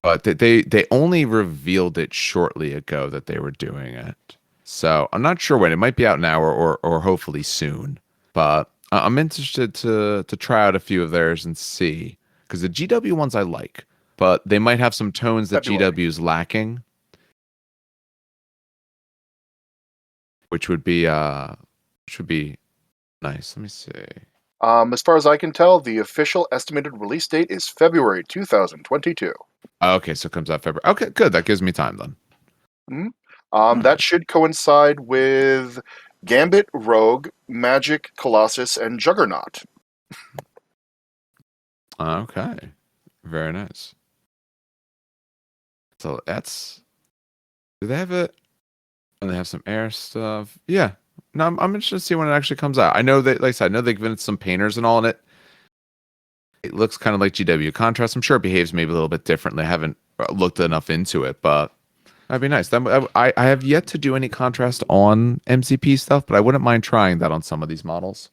But they only revealed it shortly ago that they were doing it. So I'm not sure when. It might be out now or hopefully soon. But I'm interested to try out a few of theirs and see. Because the GW ones I like. But they might have some tones that GW is lacking. Which would be nice. Let me see. As far as I can tell, the official estimated release date is February 2022. Okay, so it comes out February. Okay, good. That gives me time then. That should coincide with Gambit, Rogue, Magic, Colossus, and Juggernaut. Okay, very nice. So that's. Do they have it? And they have some air stuff. Yeah. No, I'm interested to see when it actually comes out. I know that, like I said, I know they've given it some painters and all in it. It looks kind of like GW contrast. I'm sure it behaves maybe a little bit differently. I haven't looked enough into it, but that'd be nice. I have yet to do any contrast on MCP stuff, but I wouldn't mind trying that on some of these models.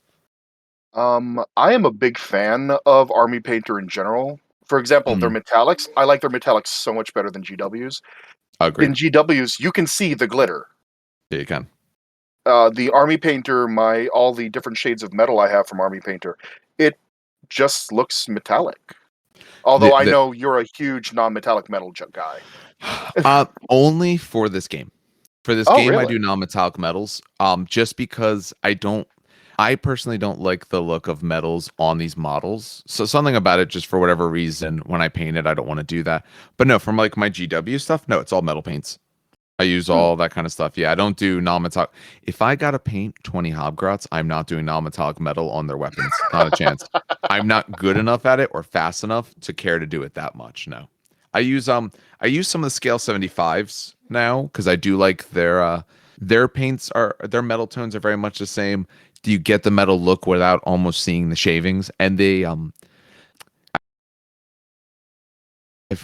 I am a big fan of Army Painter in general. For example, their metallics. I like their metallics so much better than GW's. Agreed. In GW's, you can see the glitter. Yeah, you can. The Army Painter, all the different shades of metal I have from Army Painter, it just looks metallic. Although I know you're a huge non-metallic metal guy. Only for this game. For this game, really? I do non-metallic metals. Just because I personally don't like the look of metals on these models. So something about it, just for whatever reason, when I paint it, I don't want to do that. But no, from like my GW stuff, no, it's all metal paints. I use all that kind of stuff. Yeah, I don't do non-metallic. If I gotta paint 20 hobgrots, I'm not doing non-metallic metal on their weapons. Not a chance. I'm not good enough at it or fast enough to care to do it that much. No. I use some of the scale 75s now because I do like their paints are their metal tones are very much the same. Do you get the metal look without almost seeing the shavings? And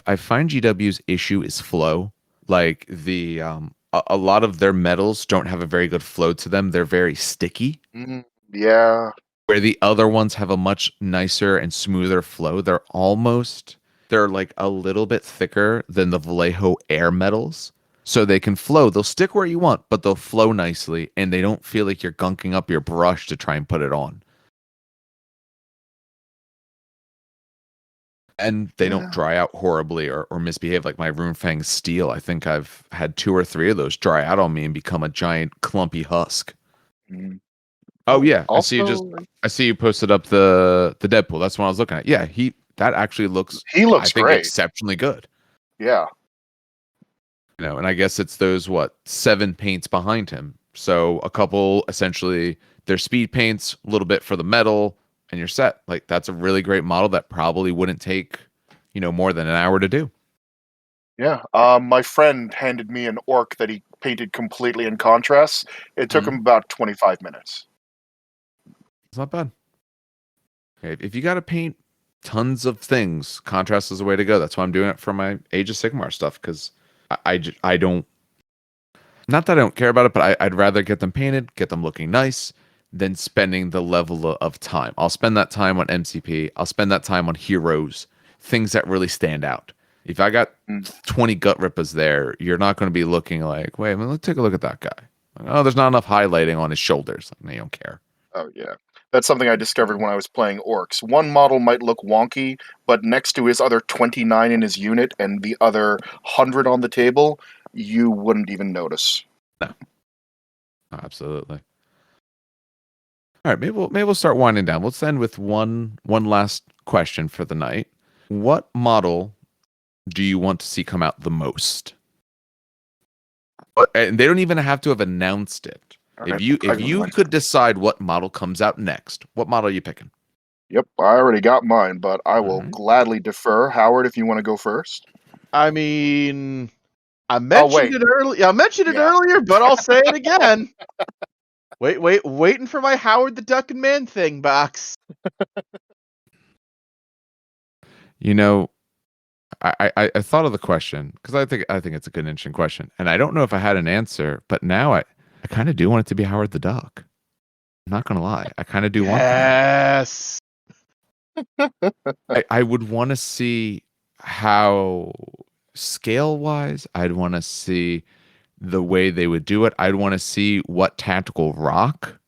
I find GW's issue is flow. Like a lot of their metals don't have a very good flow to them. They're very sticky. Yeah. Where the other ones have a much nicer and smoother flow. They're like a little bit thicker than the Vallejo air metals. So they can flow. They'll stick where you want, but they'll flow nicely and they don't feel like you're gunking up your brush to try and put it on. And they don't dry out horribly or misbehave like my Runefang steel. I think I've had 2 or 3 of those dry out on me and become a giant clumpy husk. Oh yeah, Also, I see you posted up the Deadpool. That's what I was looking at. Yeah, that actually looks he looks I think great. exceptionally good. Yeah. You know, and I guess it's those 7 paints behind him. So a couple essentially their speed paints, a little bit for the metal, and you're set. Like that's a really great model that probably wouldn't take, more than an hour to do. Yeah. My friend handed me an orc that he painted completely in contrast. It took him about 25 minutes. It's not bad. If you got to paint tons of things, contrast is the way to go. That's why I'm doing it for my Age of Sigmar stuff because I don't. Not that I don't care about it, but I'd rather get them painted, get them looking nice, than spending the level of time. I'll spend that time on MCP. I'll spend that time on heroes, things that really stand out. If I got 20 gut rippers there, you're not going to be looking like, wait a minute, let's take a look at that guy. Oh, there's not enough highlighting on his shoulders. They don't care. Oh, yeah. That's something I discovered when I was playing orcs. One model might look wonky, but next to his other 29 in his unit and the other 100 on the table, you wouldn't even notice. No. Absolutely. All right, maybe we'll start winding down. Let's end with one last question for the night. What model do you want to see come out the most? And they don't even have to have announced it. If you could decide what model comes out next, what model are you picking? Yep, I already got mine, but I will gladly defer. Howard, if you want to go first. I mean, I mentioned it earlier. I mentioned it Yeah. earlier, but I'll say it again. Waiting for my Howard the Duck and Man thing box. I thought of the question because I think it's a good, interesting question, and I don't know if I had an answer, but now I kind of do want it to be Howard the Duck. I'm not gonna lie, I kind of do want that. Yes. I would want to see how scale wise. I'd want to see the way they would do it. I'd want to see what tactical rock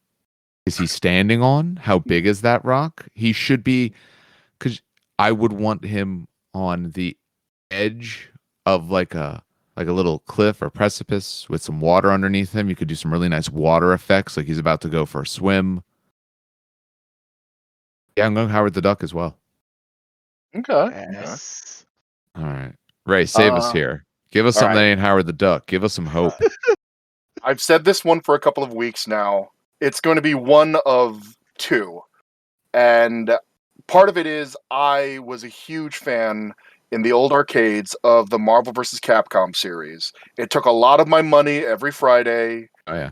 is he standing on. How big is that rock? He should be, because I would want him on the edge of like a little cliff or precipice with some water underneath him. You could do some really nice water effects, like he's about to go for a swim. Yeah, I'm going Howard the Duck as well. Okay. Yes. All right, Ray, save us here. Give us something that ain't Howard the Duck. Give us some hope. I've said this one for a couple of weeks now. It's going to be one of 2. And part of it is I was a huge fan in the old arcades of the Marvel vs. Capcom series. It took a lot of my money every Friday. Oh, yeah.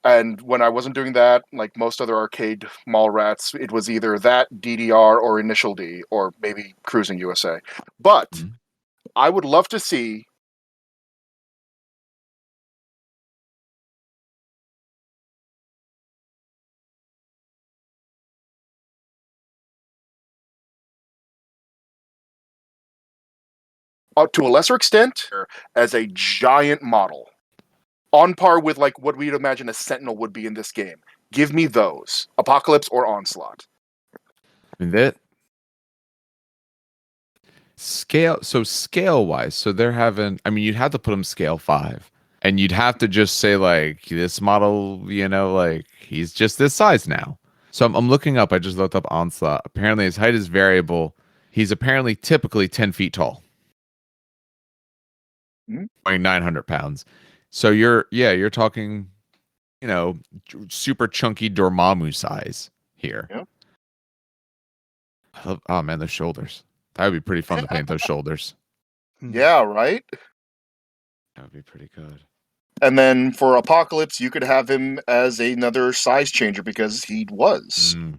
And when I wasn't doing that, like most other arcade mall rats, it was either that, DDR, or Initial D, or maybe Cruising USA. But I would love to see to a lesser extent, as a giant model. On par with like what we'd imagine a Sentinel would be in this game. Give me those. Apocalypse or Onslaught. I mean, that scale wise, so they're having, I mean, you'd have to put them scale 5. And you'd have to just say, like, this model, like, he's just this size now. So I'm looking up, I just looked up Onslaught. Apparently his height is variable. He's apparently typically 10 feet tall. Weighing 900 pounds. So you're talking, super chunky Dormammu size here. Yep. Oh man, those shoulders. That would be pretty fun to paint those shoulders. Yeah, right? That would be pretty good. And then for Apocalypse, you could have him as another size changer because he was. That's a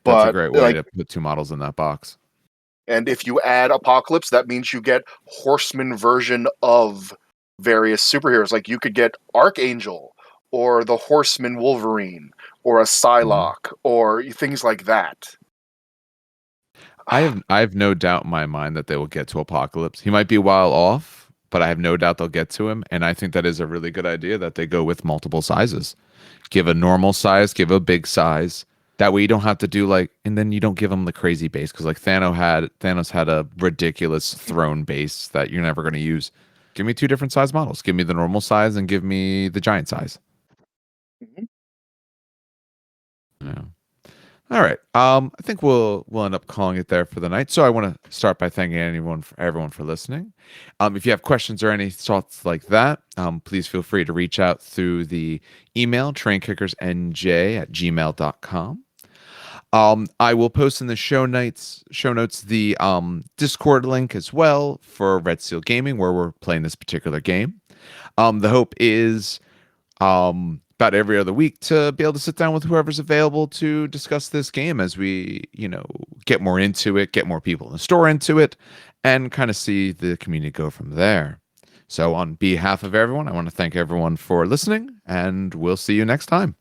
But great way to put two models in that box. and if you add Apocalypse, that means you get Horseman version of various superheroes. Like you could get Archangel or the Horseman Wolverine or a Psylocke or things like that. I have no doubt in my mind that they will get to Apocalypse. He might be a while off, but I have no doubt they'll get to him. And I think that is a really good idea that they go with multiple sizes. Give a normal size, give a big size. That way you don't have to do and then you don't give them the crazy base because Thanos had a ridiculous throne base that you're never going to use. Give me two different size models. Give me the normal size and give me the giant size. Mhm. Yeah. All right. I think we'll end up calling it there for the night. So I want to start by thanking everyone for listening. If you have questions or any thoughts like that, please feel free to reach out through the email trainkickersnj@gmail.com. I will post in the show notes the Discord link as well for Red Seal Gaming, where we're playing this particular game. The hope is about every other week to be able to sit down with whoever's available to discuss this game as we, get more into it, get more people in the store into it, and kind of see the community go from there. So on behalf of everyone, I want to thank everyone for listening, and we'll see you next time.